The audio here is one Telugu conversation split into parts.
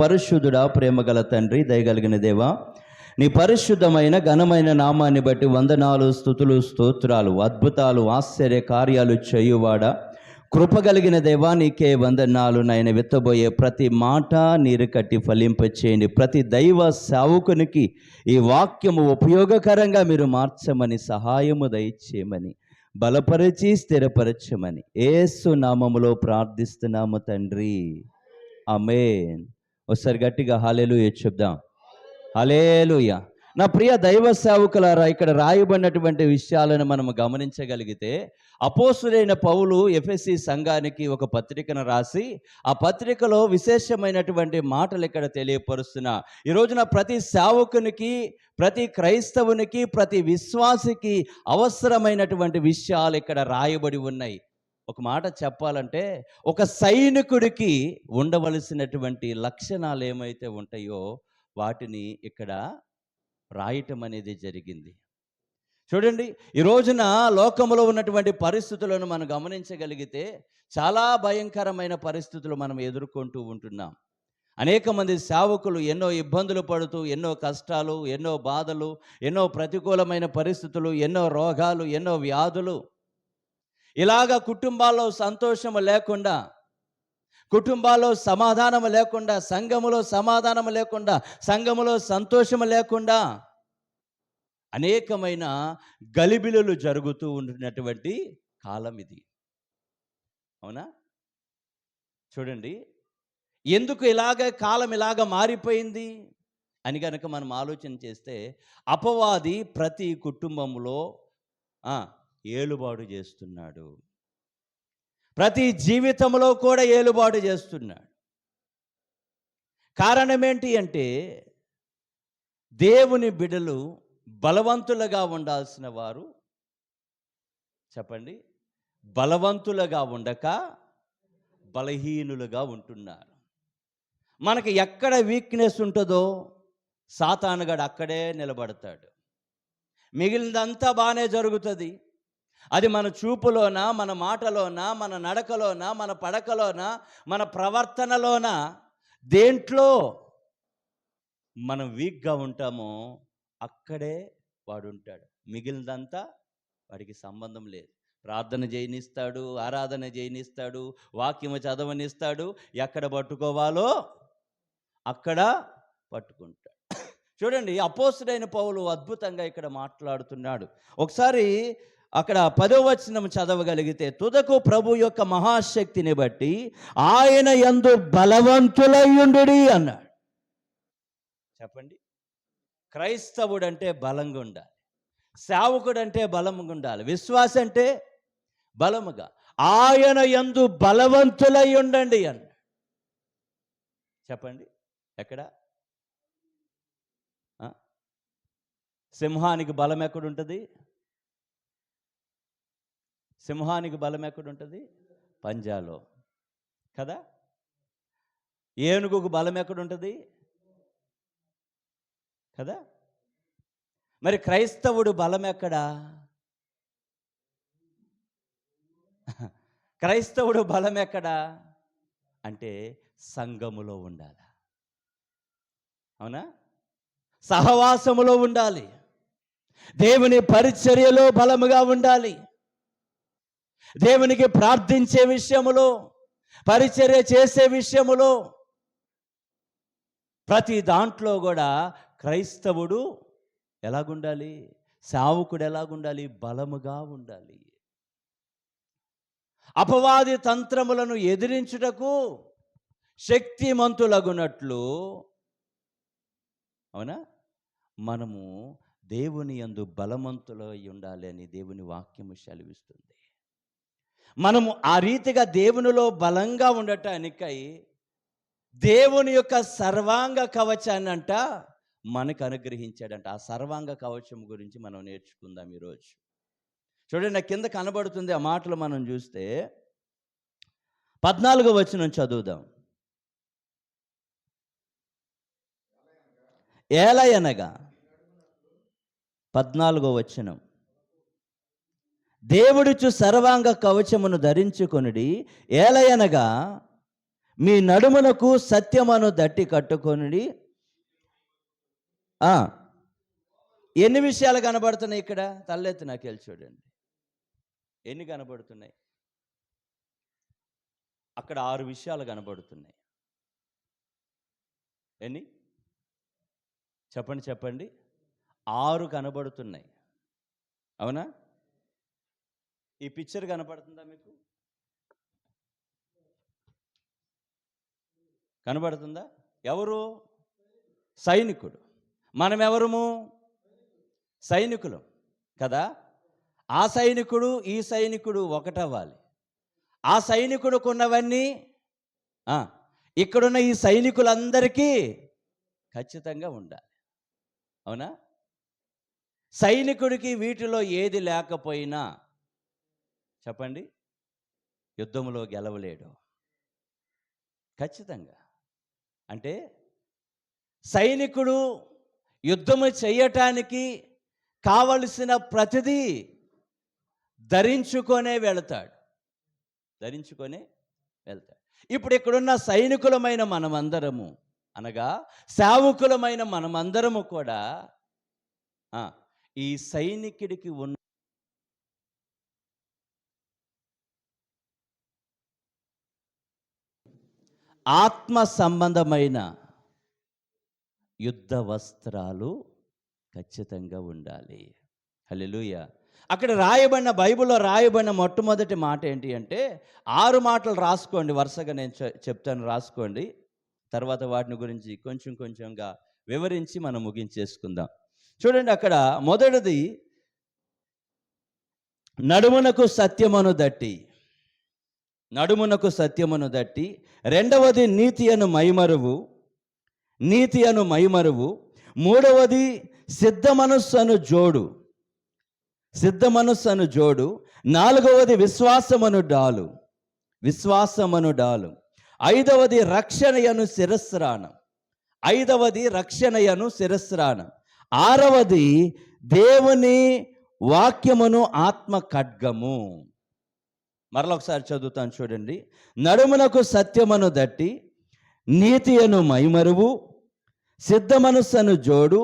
పరిశుద్ధుడా, ప్రేమగల తండ్రి, దయగలిగిన దేవా, నీ పరిశుద్ధమైన ఘనమైన నామాన్ని బట్టి వందనాలు, స్తుతులు, స్తోత్రాలు, అద్భుతాలు, ఆశ్చర్య కార్యాలు చేయువాడా, కృపగలిగిన దేవా, నీకే వందనాలు. నాయన విత్తబోయే ప్రతి మాట నీరు కట్టి ఫలింపచేయండి. ప్రతి దైవ సేవకునికి ఈ వాక్యము ఉపయోగకరంగా మీరు మార్చమని, సహాయము దయచేయమని, బలపరిచి స్థిరపరచమని యేసు నామములో ప్రార్థిస్తున్నాము తండ్రి, ఆమేన్. ఒకసారి గట్టిగా హల్లెలూయా చెప్దాం. హల్లెలూయా. నా ప్రియ దైవ సేవకులారా, ఇక్కడ రాయబడినటువంటి విషయాలను మనం గమనించగలిగితే, అపోస్తులైన పౌలు ఎఫెసీ సంఘానికి ఒక పత్రికను రాసి ఆ పత్రికలో విశేషమైనటువంటి మాటలు ఇక్కడ తెలియపరుస్తున్నా. ఈ రోజున ప్రతి సేవకునికి, ప్రతి క్రైస్తవునికి, ప్రతి విశ్వాసికి అవసరమైనటువంటి విషయాలు ఇక్కడ రాయబడి ఉన్నాయి. ఒక మాట చెప్పాలంటే, ఒక సైనికుడికి ఉండవలసినటువంటి లక్షణాలు ఏమైతే ఉంటాయో వాటిని ఇక్కడ రాయటం అనేది జరిగింది. చూడండి, ఈ రోజున లోకంలో ఉన్నటువంటి పరిస్థితులను మనం గమనించగలిగితే చాలా భయంకరమైన పరిస్థితులు మనం ఎదుర్కొంటూ ఉంటున్నాం. అనేక మంది సేవకులు ఎన్నో ఇబ్బందులు పడుతూ, ఎన్నో కష్టాలు, ఎన్నో బాధలు, ఎన్నో ప్రతికూలమైన పరిస్థితులు, ఎన్నో రోగాలు, ఎన్నో వ్యాధులు, ఇలాగా కుటుంబాల్లో సంతోషము లేకుండా, కుటుంబాల్లో సమాధానము లేకుండా, సంఘములో సమాధానము లేకుండా, సంఘములో సంతోషము లేకుండా అనేకమైన గలిబిలులు జరుగుతూ ఉంటున్నటువంటి కాలం ఇది. అవునా? చూడండి, ఎందుకు కాలం ఇలాగ మారిపోయింది అని కనుక మనం ఆలోచన చేస్తే, అపవాది ప్రతి కుటుంబంలో ఏలుబాటు చేస్తున్నాడు. ప్రతి జీవితంలో కూడా ఏలుబాటు చేస్తున్నాడు. కారణం ఏంటి అంటే, దేవుని బిడ్డలు బలవంతులుగా ఉండాల్సిన వారు, చెప్పండి, బలవంతులుగా ఉండక బలహీనులుగా ఉంటున్నారు. మనకి ఎక్కడ వీక్నెస్ ఉంటుందో సాతానుగాడు అక్కడే నిలబడతాడు. మిగిలినంతా బాగానే జరుగుతుంది. అది మన చూపులోన, మన మాటలోన, మన నడకలోన, మన పడకలోన, మన ప్రవర్తనలోన, దేంట్లో మనం వీక్గా ఉంటామో అక్కడే వాడు ఉంటాడు. మిగిలినంతా వాడికి సంబంధం లేదు. ప్రార్థన చేయనిస్తాడు, ఆరాధన చేయనిస్తాడు, వాక్యము చదవనిస్తాడు, ఎక్కడ పట్టుకోవాలో అక్కడ పట్టుకుంటాడు. చూడండి, అపోస్తుడైన పౌలు అద్భుతంగా ఇక్కడ మాట్లాడుతున్నాడు. ఒకసారి అక్కడ 10వ వచనం చదవగలిగితే, తుదకు ప్రభు యొక్క మహాశక్తిని బట్టి ఆయన యందు బలవంతులయ్యుండుడి అన్నాడు. చెప్పండి, క్రైస్తవుడు అంటే బలంగా ఉండాలి, సేవకుడు అంటే బలంగా ఉండాలి, విశ్వాస అంటే బలముగా. ఆయన యందు బలవంతులై ఉండండి అన్నాడు. చెప్పండి, ఎక్కడ? సింహానికి బలం ఎక్కడుంటుంది? సింహానికి బలం ఎక్కడుంటుంది? పంజాలో కదా. ఏనుగుకు బలం ఎక్కడుంటుంది కదా. మరి క్రైస్తవుడు బలం ఎక్కడా? క్రైస్తవుడు బలం ఎక్కడా అంటే సంఘములో ఉండాలి. అవునా? సహవాసములో ఉండాలి, దేవుని పరిచర్యలో బలముగా ఉండాలి, దేవునికి ప్రార్థించే విషయములో, పరిచర్య చేసే విషయములో, ప్రతి దాంట్లో కూడా క్రైస్తవుడు ఎలాగుండాలి? సేవకుడు ఎలాగుండాలి? బలముగా ఉండాలి. అపవాది తంత్రములను ఎదిరించుటకు శక్తిమంతులగునట్లు, అవునా, మనము దేవుని యందు బలవంతులై ఉండాలి అని దేవుని వాక్యము సెలవిస్తుంది. మనము ఆ రీతిగా దేవునిలో బలంగా ఉండటానికై దేవుని యొక్క సర్వాంగ కవచాన్ని అంట మనకు అనుగ్రహించాడంట. ఆ సర్వాంగ కవచం గురించి మనం నేర్చుకుందాం ఈరోజు. చూడండి, నా కింద కనబడుతుంది ఆ మాటలు మనం చూస్తే 14వ వచనం చదువుదాం. ఏలయనగా 14వ వచనం, దేవుడిచ్చు సర్వాంగ కవచమును ధరించుకొనుడి, ఏలయనగా మీ నడుమునకు సత్యమను దట్టి కట్టుకొని. ఎన్ని విషయాలు కనబడుతున్నాయి ఇక్కడ? తలెత్తి నాకెళ్ళి చూడండి, ఎన్ని కనబడుతున్నాయి? అక్కడ 6 విషయాలు కనబడుతున్నాయి. ఎన్ని? చెప్పండి. 6 కనబడుతున్నాయి. అవునా? ఈ పిక్చర్ కనపడుతుందా మీకు? కనబడుతుందా? ఎవరు? సైనికుడు. మనం ఎవరము? సైనికులం కదా. ఆ సైనికుడు ఈ సైనికుడు ఒకటవ్వాలి. ఆ సైనికుడికి ఉన్నవన్నీ ఇక్కడున్న ఈ సైనికులందరికీ ఖచ్చితంగా ఉండాలి. అవునా? సైనికుడికి వీటిలో ఏది లేకపోయినా చెప్పండి, యుద్ధంలో గెలవలేడు ఖచ్చితంగా. అంటే సైనికుడు యుద్ధము చేయటానికి కావలసిన ప్రతిదీ ధరించుకొనే వెళతాడు. ఇప్పుడు ఇక్కడున్న సైనికులమైన మనమందరము, అనగా సేవకులమైన మనమందరము కూడా ఈ సైనికుడికి ఉన్న ఆత్మ సంబంధమైన యుద్ధ వస్త్రాలు ఖచ్చితంగా ఉండాలి. హల్లెలూయా. అక్కడ రాయబడిన, బైబిల్లో రాయబడిన మొట్టమొదటి మాట ఏంటి అంటే, 6 మాటలు రాసుకోండి, వరుసగా నేను చెప్తాను, రాసుకోండి. తర్వాత వాటిని గురించి కొంచెంగా వివరించి మనం ముగించేసుకుందాం. చూడండి, అక్కడ మొదటిది నడుమునకు సత్యమును దట్టి. రెండవది నీతి అను మైమరువు. మూడవది సిద్ధ మనస్సు అను జోడు. నాలుగవది విశ్వాసమను డాలు. ఐదవది రక్షణయను శిరస్రాణం. ఆరవది దేవుని వాక్యమును ఆత్మ ఖడ్గము. మరొకసారి చదువుతాను చూడండి. నడుమునకు సత్యమును దట్టి, నీతి అను మైమరువు, సిద్ధ మనస్సును జోడు,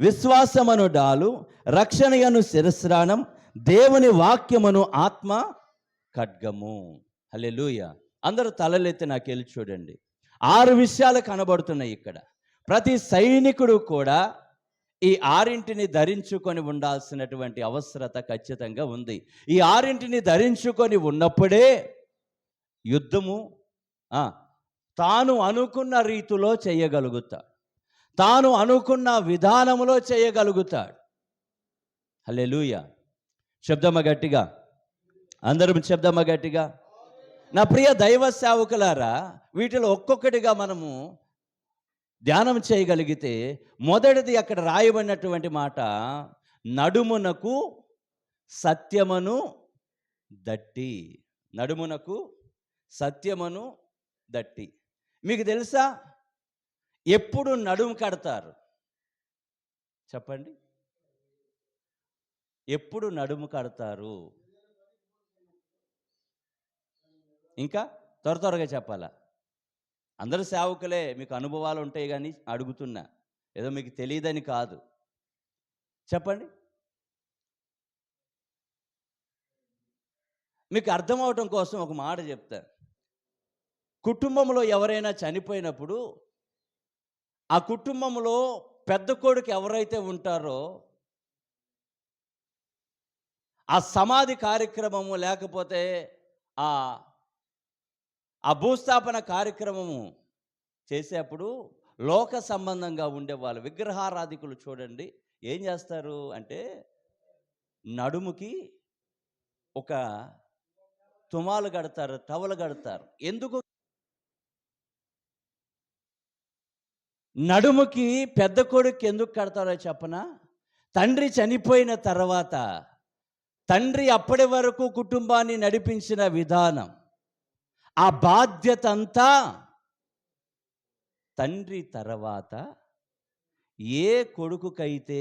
విశ్వాసమను డాలు, రక్షణయను శిరస్రాణం, దేవుని వాక్యమును ఆత్మ ఖడ్గము. హల్లెలూయా. అందరూ తలలెత్తి నాకెళ్ళి చూడండి. 6 విషయాలు కనబడుతున్నాయి ఇక్కడ. ప్రతి సైనికుడు కూడా ఈ 6ని ధరించుకొని ఉండాల్సినటువంటి అవసరత ఖచ్చితంగా ఉంది. ఈ 6ని ధరించుకొని ఉన్నప్పుడే యుద్ధము తాను అనుకున్న రీతిలో చేయగలుగుతాడు, తాను అనుకున్న విధానములో చేయగలుగుతాడు. హల్లెలూయా. అందరం చెప్దామా గట్టిగా. నా ప్రియ దైవ సేవకులారా, వీటిలో ఒక్కొక్కటిగా మనము ధ్యానం చేయగలిగితే, మొదటిది అక్కడ రాయబడినటువంటి మాట, నడుమునకు సత్యమును దట్టి. మీకు తెలుసా ఎప్పుడు నడుము కడతారు? చెప్పండి, ఎప్పుడు నడుము కడతారు? ఇంకా త్వరగా చెప్పాలా? అందరూ సేవకులే, మీకు అనుభవాలు ఉంటాయి కానీ అడుగుతున్నా, ఏదో మీకు తెలియదని కాదు. చెప్పండి, మీకు అర్థమవటం కోసం ఒక మాట చెప్తాను. కుటుంబంలో ఎవరైనా చనిపోయినప్పుడు ఆ కుటుంబంలో పెద్ద కొడుకు ఎవరైతే ఉంటారో ఆ సమాధి కార్యక్రమము లేకపోతే ఆ భూస్థాపన కార్యక్రమము చేసేప్పుడు లోక సంబంధంగా ఉండేవాళ్ళు, విగ్రహారాధికులు చూడండి, ఏం చేస్తారు అంటే నడుముకి ఒక తుమాలు కడతారు, టవలు కడతారు. ఎందుకు? నడుముకి పెద్ద కొడుకు ఎందుకు కడతారో చెప్పనా? తండ్రి చనిపోయిన తర్వాత తండ్రి అప్పటి వరకు కుటుంబాన్ని నడిపించిన విధానం, ఆ బాధ్యత అంతా తండ్రి తర్వాత ఏ కొడుకుకైతే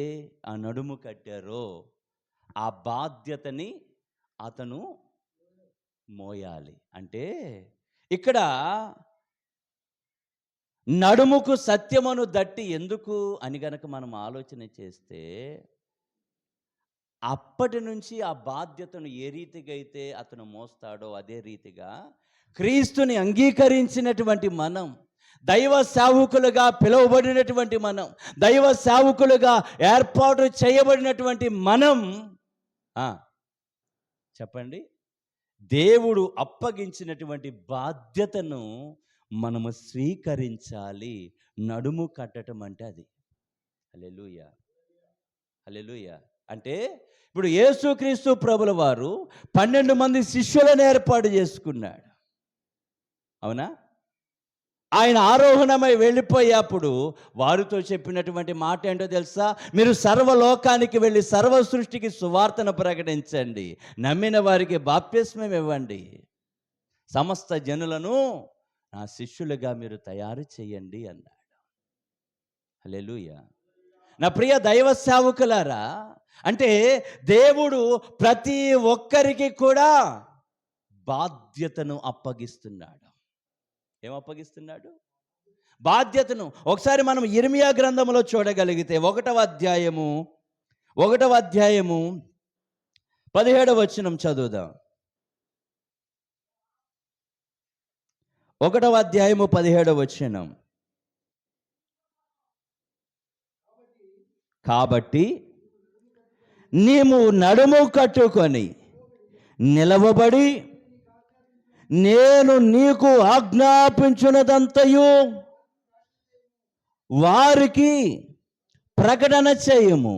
ఆ నడుము కట్టారో ఆ బాధ్యతని అతను మోయాలి. అంటే ఇక్కడ నడుముకు సత్యమును దట్టి ఎందుకు అని గనక మనం ఆలోచన చేస్తే, అప్పటి నుంచి ఆ బాధ్యతను ఏ రీతిగా అయితే అతను మోస్తాడో అదే రీతిగా క్రీస్తుని అంగీకరించినటువంటి మనం, దైవ సేవకులుగా పిలువబడినటువంటి మనం, దైవ సేవకులుగా ఏర్పాటు చేయబడినటువంటి మనం ఆ, చెప్పండి, దేవుడు అప్పగించినటువంటి బాధ్యతను మనము స్వీకరించాలి. నడుము కట్టడం అంటే అది. హల్లెలూయా, హల్లెలూయా. అంటే ఇప్పుడు యేసుక్రీస్తు ప్రభుల వారు 12 మంది శిష్యులను ఏర్పాటు చేసుకున్నాడు, అవునా? ఆయన ఆరోహణమై వెళ్ళిపోయేప్పుడు వారితో చెప్పినటువంటి మాట ఏంటో తెలుసా? మీరు సర్వలోకానికి వెళ్ళి సర్వ సృష్టికి సువార్తను ప్రకటించండి, నమ్మిన వారికి బాప్తిస్మం ఇవ్వండి, సమస్త జనులను నా శిష్యులుగా మీరు తయారు చేయండి అన్నాడు. హల్లెలూయా. నా ప్రియ దైవ సేవకులారా, అంటే దేవుడు ప్రతి ఒక్కరికి కూడా బాధ్యతను అప్పగిస్తున్నాడు. ఏం అప్పగిస్తున్నాడు? బాధ్యతను. ఒకసారి మనం ఇర్మియా గ్రంథంలో చూడగలిగితే 1వ అధ్యాయము 17వ వచనం చదువుదాం. 1వ అధ్యాయము 17వ వచనం. కాబట్టి నీవు నడుము కట్టుకొని నిలవబడి నేను నీకు ఆజ్ఞాపించున్నదంతయు వారికి ప్రకటన చేయము,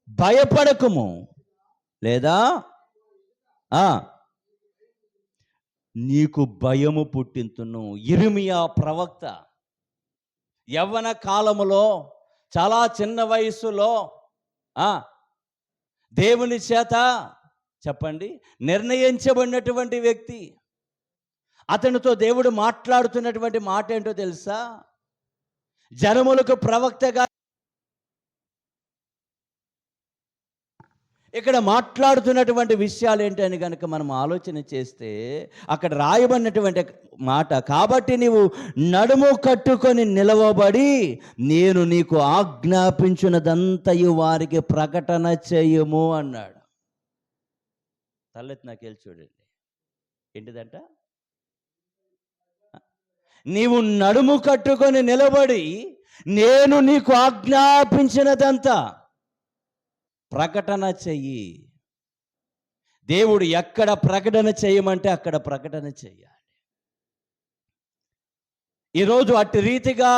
భయపడకుము. లేదా నీకు భయము పుట్టింతును. ఇర్మియా ప్రవక్త యవ్వన కాలములో, చాలా చిన్న వయసులో దేవుని చేత, చెప్పండి, నిర్ణయించబడినటువంటి వ్యక్తి. అతనితో దేవుడు మాట్లాడుతున్నటువంటి మాట ఏంటో తెలుసా? జనములకు ప్రవక్తగా ఇక్కడ మాట్లాడుతున్నటువంటి విషయాలు ఏంటని కనుక మనం ఆలోచన చేస్తే, అక్కడ రాయబడినటువంటి మాట, కాబట్టి నీవు నడుము కట్టుకొని నిలవబడి నేను నీకు ఆజ్ఞాపించినదంతయు వారికి ప్రకటన చేయము అన్నాడు. తలెత్తి నాకెళ్ళి చూడండి, ఏంటిదంట? నీవు నడుము కట్టుకొని నిలబడి నేను నీకు ఆజ్ఞాపించినదంతా ప్రకటన చెయ్యి. దేవుడు ఎక్కడ ప్రకటన చేయమంటే అక్కడ ప్రకటన చెయ్యాలి. ఈరోజు అట్టి రీతిగా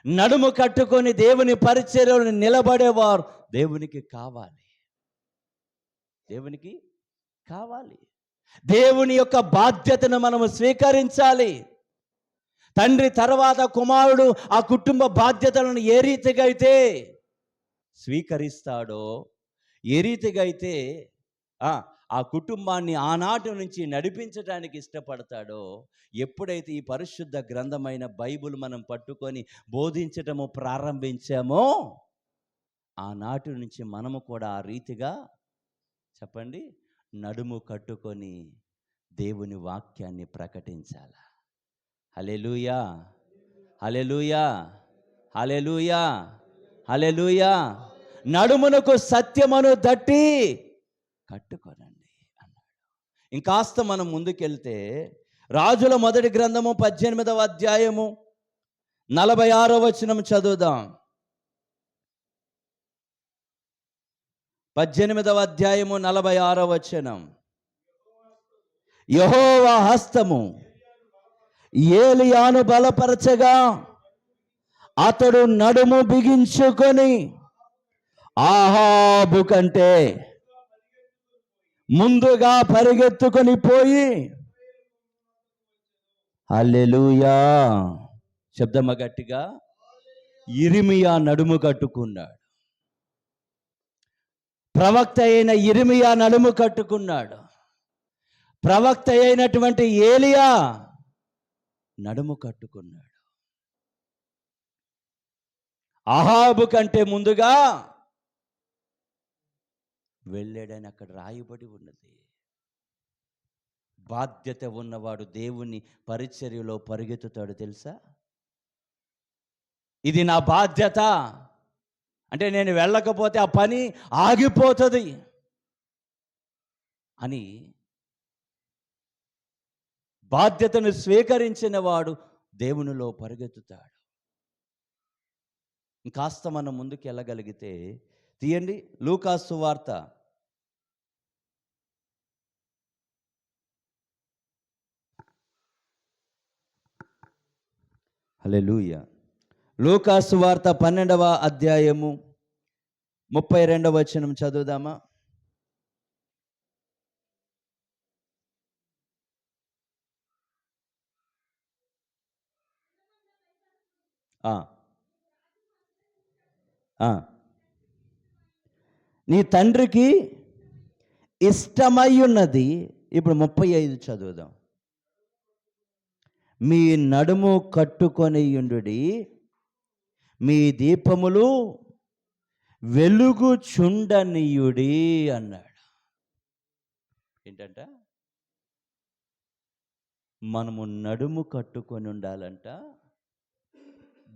నడుము కట్టుకొని దేవుని పరిచర్యలో నిలబడేవారు దేవునికి కావాలి. దేవునికి కావాలి. దేవుని యొక్క బాధ్యతను మనము స్వీకరించాలి. తండ్రి తర్వాత కుమారుడు ఆ కుటుంబ బాధ్యతలను ఏ రీతిగా అయితే స్వీకరిస్తాడో, ఏ రీతిగా అయితే ఆ కుటుంబాన్ని ఆనాటి నుంచి నడిపించడానికి ఇష్టపడతాడో, ఎప్పుడైతే ఈ పరిశుద్ధ గ్రంథమైన బైబిల్ మనం పట్టుకొని బోధించటము ప్రారంభించామో ఆనాటి నుంచి మనము కూడా ఆ రీతిగా, చెప్పండి, నడుము కట్టుకొని దేవుని వాక్యాన్ని ప్రకటించాల. హల్లెలూయా, హల్లెలూయా, హల్లెలూయా, హల్లెలూయా. నడుమునకు సత్యమును దట్టి కట్టుకోనండి అన్నాడు. ఇంకాస్త మనం ముందుకెళ్తే రాజుల మొదటి గ్రంథము 18వ అధ్యాయము 46వ వచనం చదువుదాం. 18వ అధ్యాయము 46వ వచనం. యెహోవా హస్తము ఏలియాను బలపరచగా అతడు నడుము బిగించుకొని ఆహాబు కంటే ముందుగా పరిగెత్తుకొని పోయి, హల్లెలూయా, శబ్దమ గట్టిగా, ఇర్మియా నడుము కట్టుకున్నాడు. ప్రవక్త అయిన ఇర్మియా నడుము కట్టుకున్నాడు. ప్రవక్త అయినటువంటి ఏలియా నడుము కట్టుకున్నాడు. అహాబు కంటే ముందుగా వెళ్ళాడని అక్కడ రాయబడి ఉన్నది. బాధ్యత ఉన్నవాడు దేవుని పరిచర్యలో పరిగెత్తుతాడు తెలుసా? ఇది నా బాధ్యత, అంటే నేను వెళ్ళకపోతే ఆ పని ఆగిపోతుంది అని బాధ్యతను స్వీకరించిన వాడు దేవునిలో పరిగెత్తుతాడు. ఇంకాస్త మనం ముందుకు వెళ్ళగలిగితే తీయండి లూకాసు సువార్త. హల్లెలూయా. లూకాసు వార్త 12వ అధ్యాయము 32వ వచనం చదువుదామా? నీ తండ్రికి ఇష్టమై ఉన్నది. ఇప్పుడు 35 చదువుదాం. మీ నడుము కట్టుకొనియుండుడి, మీ దీపములు వెలుగుచుండనీయుడి అన్నాడు. ఏంటంట? మనము నడుము కట్టుకొని ఉండాలంట,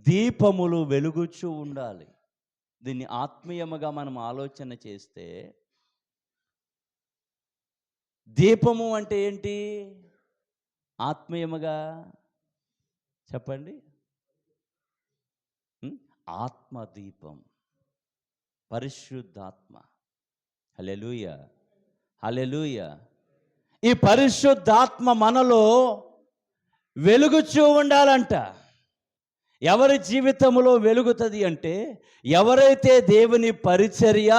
దీపములు వెలుగుచూ ఉండాలి. దీన్ని ఆత్మీయముగా మనం ఆలోచన చేస్తే దీపము అంటే ఏంటి? ఆత్మీయముగా చెప్పండి. ఆత్మదీపం, పరిశుద్ధాత్మ. హల్లెలూయా, హల్లెలూయా. ఈ పరిశుద్ధాత్మ మనలో వెలుగుచూ ఉండాలంట. ఎవరి జీవితంలో వెలుగుతుంది అంటే ఎవరైతే దేవుని పరిచర్య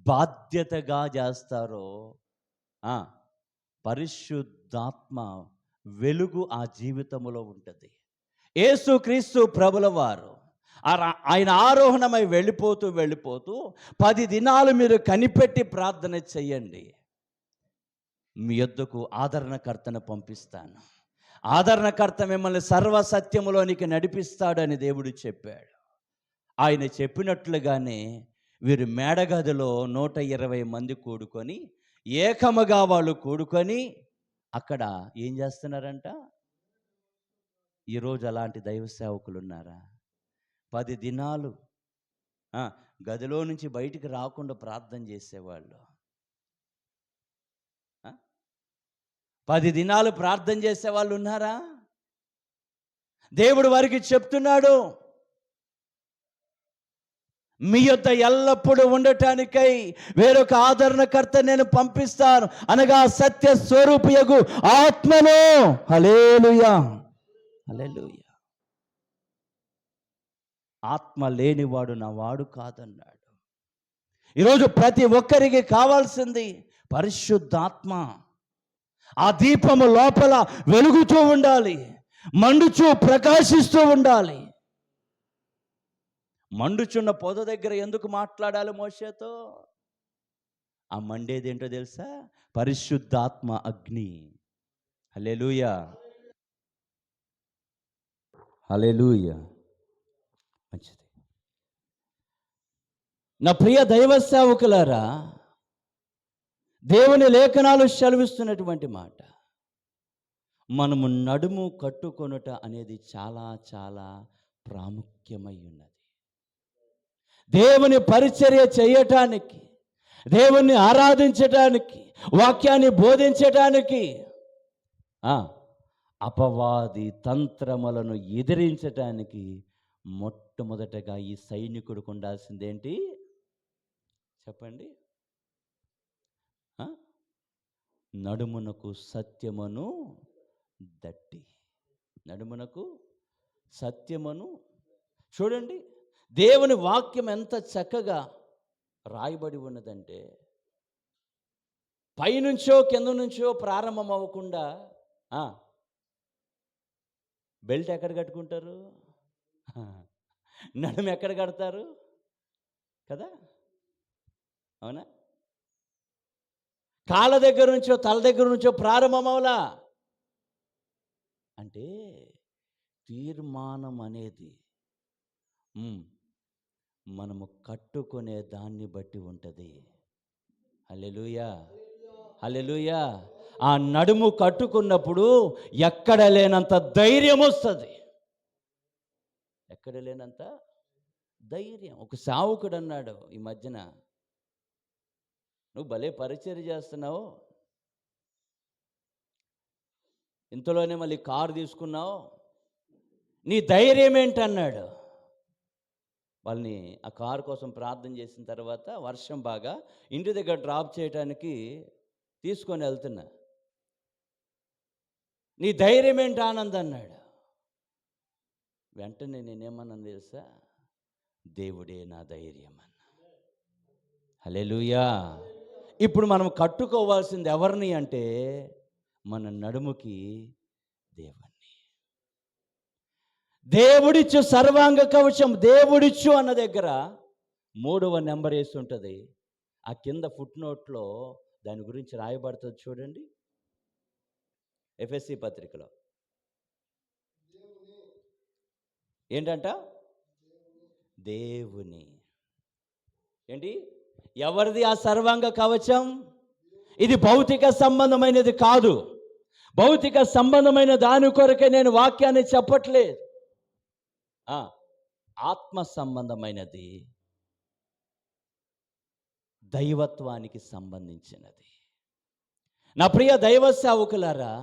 బాధ్యతగా చేస్తారో పరిశుద్ధాత్మ వెలుగు ఆ జీవితంలో ఉంటుంది. యేసుక్రీస్తు ప్రభుల వారు ఆయన ఆరోహణమై వెళ్ళిపోతూ 10 దినాలు మీరు కనిపెట్టి ప్రార్థన చెయ్యండి, మీ యొద్దకు ఆదరణకర్తను పంపిస్తాను, ఆదరణకర్త మిమ్మల్ని సర్వసత్యములోనికి నడిపిస్తాడని దేవుడు చెప్పాడు. ఆయన చెప్పినట్లుగానే వీరు మేడగదిలో 120 మంది కూడుకొని ఏకముగా వాళ్ళు కూడుకొని అక్కడ ఏం చేస్తున్నారంట? ఈరోజు అలాంటి దైవ సేవకులు ఉన్నారా? 10 దినాలు గదిలో నుంచి బయటికి రాకుండా ప్రార్థన చేసేవాళ్ళు. 10 దినాలు ప్రార్థన చేసే వాళ్ళు ఉన్నారా? దేవుడు వారికి చెప్తున్నాడు, మీ యొద్ద ఎల్లప్పుడూ ఉండటానికై వేరొక ఆదరణకర్త నేను పంపిస్తాను, అనగా సత్య స్వరూపియగు ఆత్మను. హల్లెలూయా, హల్లెలూయా. ఆత్మ లేనివాడు నా వాడు కాదన్నాడు. ఈరోజు ప్రతి ఒక్కరికి కావాల్సింది పరిశుద్ధాత్మ. ఆ దీపము లోపల వెలుగుతూ ఉండాలి, మండుచూ ప్రకాశిస్తూ ఉండాలి. మండుచున్న పొద దగ్గర ఎందుకు మాట్లాడాలి మోషేతో? ఆ మండేది ఏంటో తెలుసా? పరిశుద్ధాత్మ అగ్ని. హల్లెలూయా, హల్లెలూయా. మంచిది. నా ప్రియ దైవ సేవకులారా, దేవుని లేఖనాలు సెలవిస్తున్నటువంటి మాట, మనము నడుము కట్టుకొనుట అనేది చాలా చాలా ప్రాముఖ్యమై ఉన్నది. దేవుని పరిచర్య చేయటానికి, దేవుణ్ణి ఆరాధించటానికి, వాక్యాన్ని బోధించటానికి, అపవాది తంత్రములను ఎదిరించటానికి మొట్టమొదటగా ఈ సైనికుడికి ఉండాల్సిందేంటి చెప్పండి? నడుమునకు సత్యమును దట్టి. నడుమునకు సత్యమును. చూడండి, దేవుని వాక్యం ఎంత చక్కగా రాయబడి ఉన్నదంటే పైనుంచో కింద నుంచో ప్రారంభం అవ్వకుండా బెల్ట్ ఎక్కడ కట్టుకుంటారు? నడుము ఎక్కడ కడతారు కదా? అవునా? కాళ్ళ దగ్గర నుంచో తల దగ్గర నుంచో ప్రారంభం అవలా. అంటే తీర్మానం అనేది మనము కట్టుకునే దాన్ని బట్టి ఉంటుంది. హల్లెలూయా, హల్లెలూయా. ఆ నడుము కట్టుకున్నప్పుడు ఎక్కడ లేనంత ధైర్యం వస్తుంది. ఎక్కడ లేనంత ధైర్యం. ఒక సేవకుడు అన్నాడు ఈ మధ్యన, నువ్వు భలే పరిచర్య చేస్తున్నావు, ఇంతలోనే మళ్ళీ కారు తీసుకున్నావు, నీ ధైర్యం ఏంటన్నాడు. వాళ్ళని ఆ కారు కోసం ప్రార్థన చేసిన తర్వాత వర్షం బాగా, ఇంటి దగ్గర డ్రాప్ చేయడానికి తీసుకొని వెళ్తున్నా. నీ ధైర్యం ఏంటి ఆనంద్ అన్నాడు. వెంటనే నేనేమన్నాను తెలుసా, దేవుడే నా ధైర్యం అన్న. హల్లెలూయా. ఇప్పుడు మనం కట్టుకోవాల్సింది ఎవరిని అంటే, మన నడుముకి దేవుణ్ణి. దేవుడిచ్చు సర్వాంగ కవచం, దేవుడిచ్చు అన్న దగ్గర 3వ నెంబర్ వేసి ఉంటుంది. ఆ కింద ఫుట్ నోట్లో దాని గురించి రాయబడుతుంది చూడండి. ఎఫెసీ పత్రికలో ఏంటంట, దేవుని. ఏంటి, ఎవరిది ఆ సర్వాంగ కవచం? ఇది భౌతిక సంబంధమైనది కాదు. భౌతిక సంబంధమైన దాని కొరకే నేను వాక్యాన్ని చెప్పట్లేదు. ఆత్మ సంబంధమైనది, దైవత్వానికి సంబంధించినది. నా ప్రియ దైవ సేవకులారా,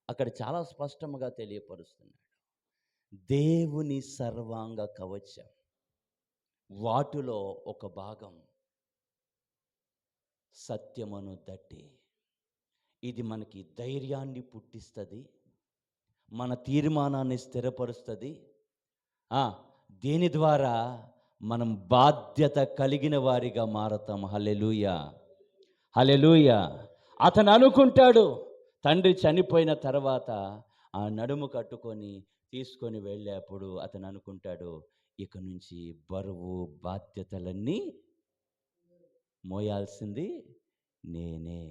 అక్కడ చాలా స్పష్టంగా తెలియపరుస్తున్నాడు, దేవుని సర్వాంగ కవచం. వాటిలో ఒక భాగం సత్యమును దట్టి. ఇది మనకి ధైర్యాన్ని పుట్టిస్తుంది, మన తీర్మానాన్ని స్థిరపరుస్తుంది. దీని ద్వారా మనం బాధ్యత కలిగిన వారిగా మారతాం. హల్లెలూయా, హల్లెలూయా. అతను అనుకుంటాడు, తండ్రి చనిపోయిన తర్వాత ఆ నడుము కట్టుకొని తీసుకొని వెళ్ళేప్పుడు అతను అనుకుంటాడు, ఇక నుంచి బరువు బాధ్యతలన్నీ మోయాల్సింది నేనే,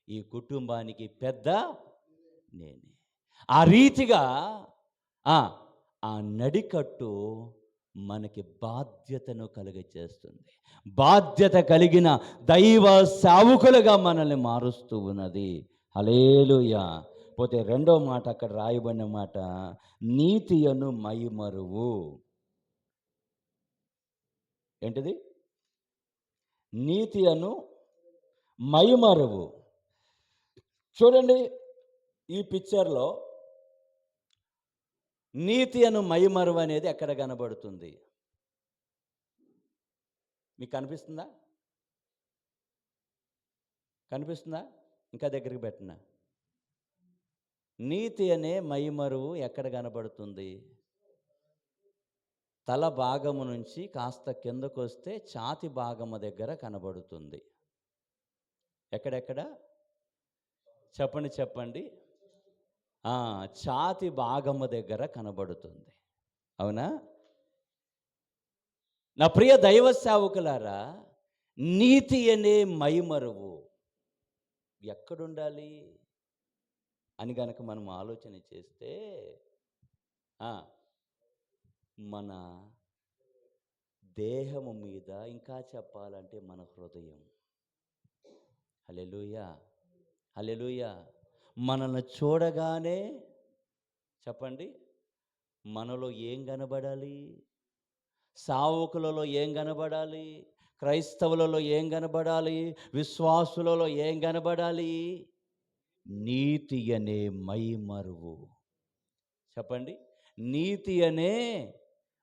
ఈ కుటుంబానికి పెద్ద నేనే. ఆ రీతిగా ఆ నడికట్టు మనకి బాధ్యతను కలుగచేస్తుంది. బాధ్యత కలిగిన దైవ సేవకులుగా మనల్ని మారుస్తూ ఉన్నది. హల్లెలూయా. పోతే 2వ మాట అక్కడ రాయబడిన మాట, నీతియను మైమరువు. ఏంటిది? నీతి అను మైమరువు. చూడండి, ఈ పిక్చర్లో నీతి అను మైమరువు అనేది ఎక్కడ కనబడుతుంది? మీకు కనిపిస్తుందా? కనిపిస్తుందా? ఇంకా దగ్గరికి పెట్టినా. నీతి అనే మైమరువు ఎక్కడ కనబడుతుంది? తల భాగము నుంచి కాస్త కిందకు వస్తే ఛాతి భాగము దగ్గర కనబడుతుంది. ఎక్కడెక్కడ చెప్పండి చెప్పండి. ఛాతి భాగము దగ్గర కనబడుతుంది. అవునా? నా ప్రియ దైవ సేవకులారా, నీతి అనే మైమరువు ఎక్కడుండాలి అని గనక మనం ఆలోచన చేస్తే, మన దేహము మీద, ఇంకా చెప్పాలంటే మన హృదయం. హల్లెలూయా, హల్లెలూయా. మనల్ని చూడగానే చెప్పండి, మనలో ఏం కనబడాలి? సావుకులలో ఏం కనబడాలి? క్రైస్తవులలో ఏం కనబడాలి? విశ్వాసులలో ఏం కనబడాలి? నీతి అనే మైమరువు. చెప్పండి, నీతి అనే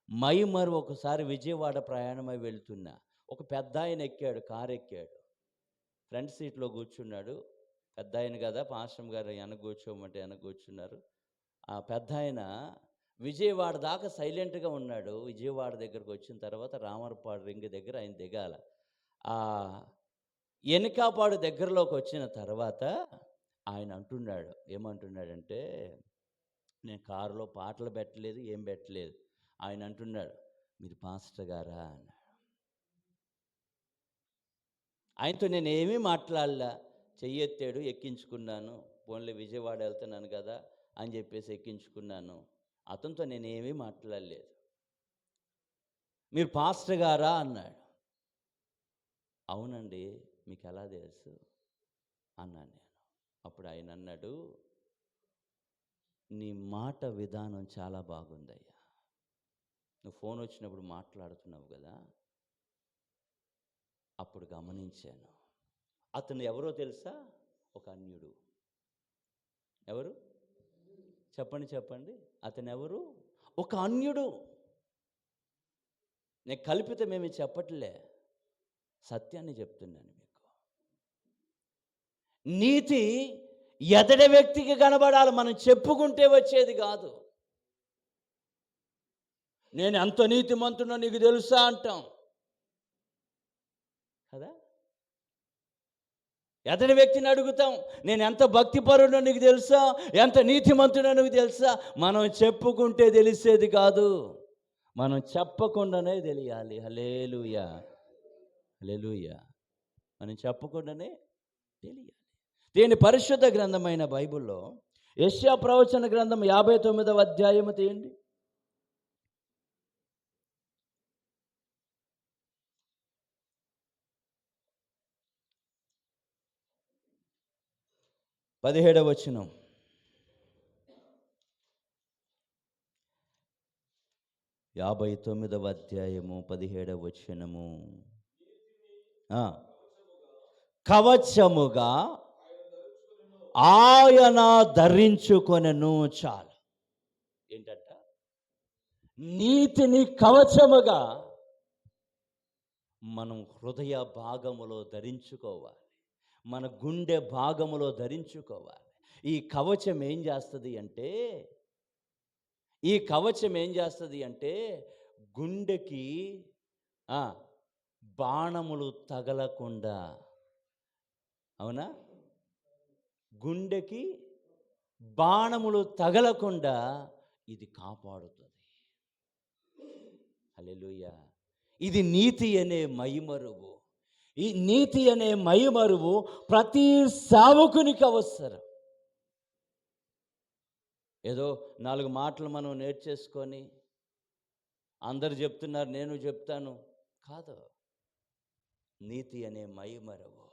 మైమరువు. ఒకసారి విజయవాడ ప్రయాణమై వెళ్తున్నా, ఒక పెద్ద ఆయన ఎక్కాడు, కారు ఎక్కాడు, ఫ్రంట్ సీట్లో కూర్చున్నాడు. పెద్ద ఆయన కదా, పాస్టర్ గారు వెనక కూర్చోమంటే వెనక కూర్చున్నారు. ఆ పెద్ద ఆయన విజయవాడ దాకా సైలెంట్గా ఉన్నాడు. విజయవాడ దగ్గరకు వచ్చిన తర్వాత రామరపాడు రింగ్ దగ్గర ఆయన దిగాల. ఆ ఎనకాపాడు దగ్గరలోకి వచ్చిన తర్వాత ఆయన అంటున్నాడు, ఏమంటున్నాడంటే, నేను కారులో పాటలు పెట్టలేదు, ఏం పెట్టలేదు. ఆయన అంటున్నాడు, మీరు పాస్టర్ గారా అన్నాడు. ఆయనతో నేను ఏమీ మాట్లాడలా, చెయ్యెత్తాడు, ఎక్కించుకున్నాను. పోన్లే విజయవాడ వెళ్తున్నాను కదా అని చెప్పేసి ఎక్కించుకున్నాను. అతనితో నేనేమీ మాట్లాడలేదు. మీరు పాస్టర్ గారా అన్నాడు. అవునండి, మీకు ఎలా తెలుసు అన్నాను నేను. అప్పుడు ఆయన అన్నాడు, నీ మాట విధానం చాలా బాగుందయ్యా, నువ్వు ఫోన్ వచ్చినప్పుడు మాట్లాడుతున్నావు కదా, అప్పుడు గమనించాను. అతను ఎవరో తెలుసా? ఒక అన్యుడు. ఎవరు? చెప్పండి. అతను ఎవరు? ఒక అన్యుడు. నేను కల్పితమేమి చెప్పట్లే, సత్యాన్ని చెప్తున్నాను మీకు. నీతి ఎదటి వ్యక్తికి కనబడాలి, మనం చెప్పుకుంటే వచ్చేది కాదు. నేను ఎంత నీతిమంతునో నీకు తెలుసా అంటాం కదా. ఎదటి వ్యక్తిని అడుగుతాం, నేను ఎంత భక్తిపరుడో నీకు తెలుసా, ఎంత నీతిమంతుడో నీకు తెలుసా. మనం చెప్పుకుంటే తెలిసేది కాదు, మనం చెప్పకుండానే తెలియాలి. హల్లెలూయా, హల్లెలూయా. మనం చెప్పకుండానే తెలియాలి. దీని పరిశుద్ధ గ్రంథమైన బైబిల్లో యెషయా ప్రవచన గ్రంథం 59వ అధ్యాయము తీయండి. 17వ వచనం. 59వ అధ్యాయము 17వ వచనము. కవచముగా ఆయన ధరించుకొనెను. చాలు. ఏంటంట? నీతిని కవచముగా మనం హృదయ భాగములో ధరించుకోవాలి, మన గుండె భాగములో ధరించుకోవాలి. ఈ కవచం ఏం చేస్తుంది అంటే గుండెకి బాణములు తగలకుండా, అవునా, గుండెకి బాణములు తగలకుండా ఇది కాపాడుతుంది. హల్లెలూయా. ఇది నీతి అనే మైమరువు. ఈ నీతి అనే మైమరువు ప్రతి సేవకునికి అవసరం. ఏదో 4 మాటలు మనం నేర్చేసుకొని అందరు చెప్తున్నారు నేను చెప్తాను కాదు. నీతి అనే మైమరువు,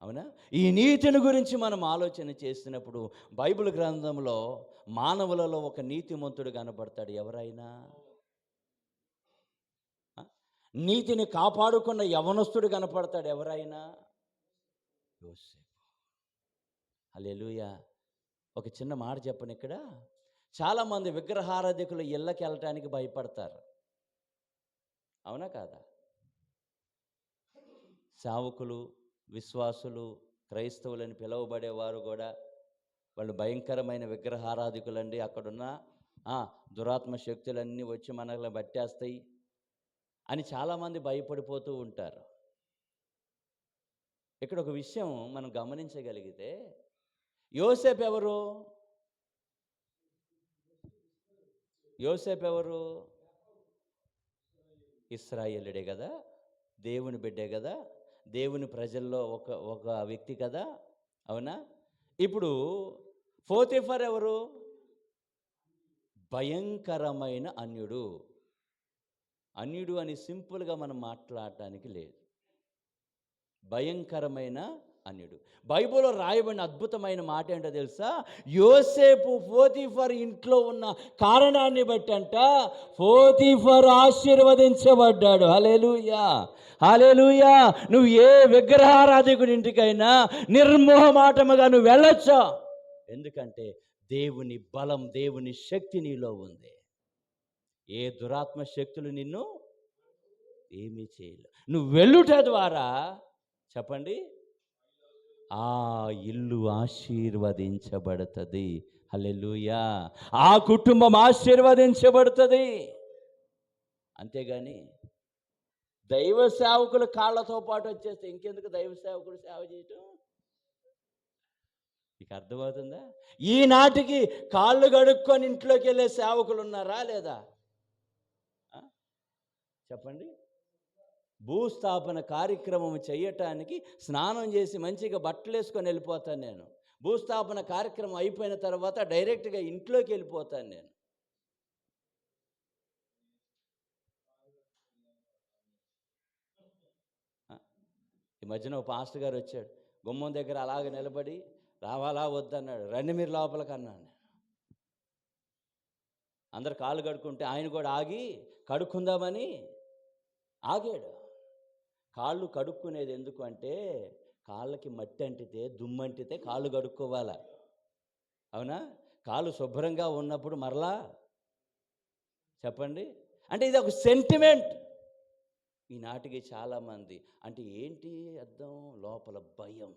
అవునా. ఈ నీతిని గురించి మనం ఆలోచన చేసినప్పుడు బైబిల్ గ్రంథంలో మానవులలో ఒక నీతిమంతుడు కనబడతాడు. ఎవరైనా నీతిని కాపాడుకున్న యవనస్తుడు కనపడతాడు. ఎవరైనా యోసేపు. హల్లెలూయా. ఒక చిన్న మాట చెప్పను. ఇక్కడ చాలామంది విగ్రహారాధికులు ఇళ్ళకి వెళ్ళటానికి భయపడతారు, అవునా కాదా? సేవకులు, విశ్వాసులు, క్రైస్తవులని పిలువబడేవారు కూడా వాళ్ళు భయంకరమైన విగ్రహారాధికులండి. అక్కడున్న దురాత్మ శక్తులన్నీ వచ్చి మనల్ని పట్టేస్తాయి అని చాలామంది భయపడిపోతూ ఉంటారు. ఇక్కడ ఒక విషయం మనం గమనించగలిగితే, యోసేపు ఎవరు? ఇశ్రాయేలుడే కదా, దేవుని బిడ్డే కదా, దేవుని ప్రజల్లో ఒక వ్యక్తి కదా, అవునా. ఇప్పుడు పోతీఫర్ ఎవరు? భయంకరమైన అన్యుడు. అన్యుడు అని సింపుల్గా మనం మాట్లాడటానికి లేదు, భయంకరమైన అన్యుడు. బైబిల్లో రాయబడిన అద్భుతమైన మాట ఏంటో తెలుసా? యోసేపు పోతీఫర్ ఇంట్లో ఉన్న కారణాన్ని బట్టి అంట పోతీఫర్ ఆశీర్వదించబడ్డాడు. హల్లెలూయా, హల్లెలూయా. నువ్వు ఏ విగ్రహారాధికుడి ఇంటికైనా నిర్మోహమాటముగా నువ్వు వెళ్ళొచ్చా? ఎందుకంటే దేవుని బలం, దేవుని శక్తి నీలో ఉంది. ఏ దురాత్మ శక్తులు నిన్ను ఏమీ చేయలేవు. నువ్వు వెళ్ళుట ద్వారా చెప్పండి, ఆ ఇల్లు ఆశీర్వదించబడుతుంది. హల్లెలూయా. ఆ కుటుంబం ఆశీర్వదించబడుతుంది. అంతేగాని దైవ సేవకులు కాళ్ళతో పాటు వచ్చేస్తే ఇంకెందుకు దైవ సేవకుడు సేవ చేయటం? నీకు అర్థమవుతుందా? ఈనాటికి కాళ్ళు కడుక్కొని ఇంట్లోకి వెళ్ళే సేవకులు ఉన్నారా లేదా? చెప్పండి. భూస్థాపన కార్యక్రమం చేయటానికి స్నానం చేసి మంచిగా బట్టలు వేసుకొని వెళ్ళిపోతాను నేను. భూస్థాపన కార్యక్రమం అయిపోయిన తర్వాత డైరెక్ట్గా ఇంట్లోకి వెళ్ళిపోతాను నేను. ఈ మధ్యన ఒక పాస్టర్ గారు వచ్చాడు, గుమ్మం దగ్గర అలాగే నిలబడి రావాలా వద్దన్నాడు. రండి మీరు లోపలికి అన్నాను. అందరు కాళ్ళు కడుక్కుంటే ఆయన కూడా ఆగి కడుక్కుందామని ఆగాడు. కాళ్ళు కడుక్కునేది ఎందుకు అంటే, కాళ్ళకి మట్టి అంటితే, దుమ్ము అంటితే కాళ్ళు కడుక్కోవాల. అవునా? కాళ్ళు శుభ్రంగా ఉన్నప్పుడు మరలా చెప్పండి. అంటే ఇది ఒక సెంటిమెంట్. ఈనాటికి చాలామంది అంటే ఏంటి అర్థం? లోపల భయం.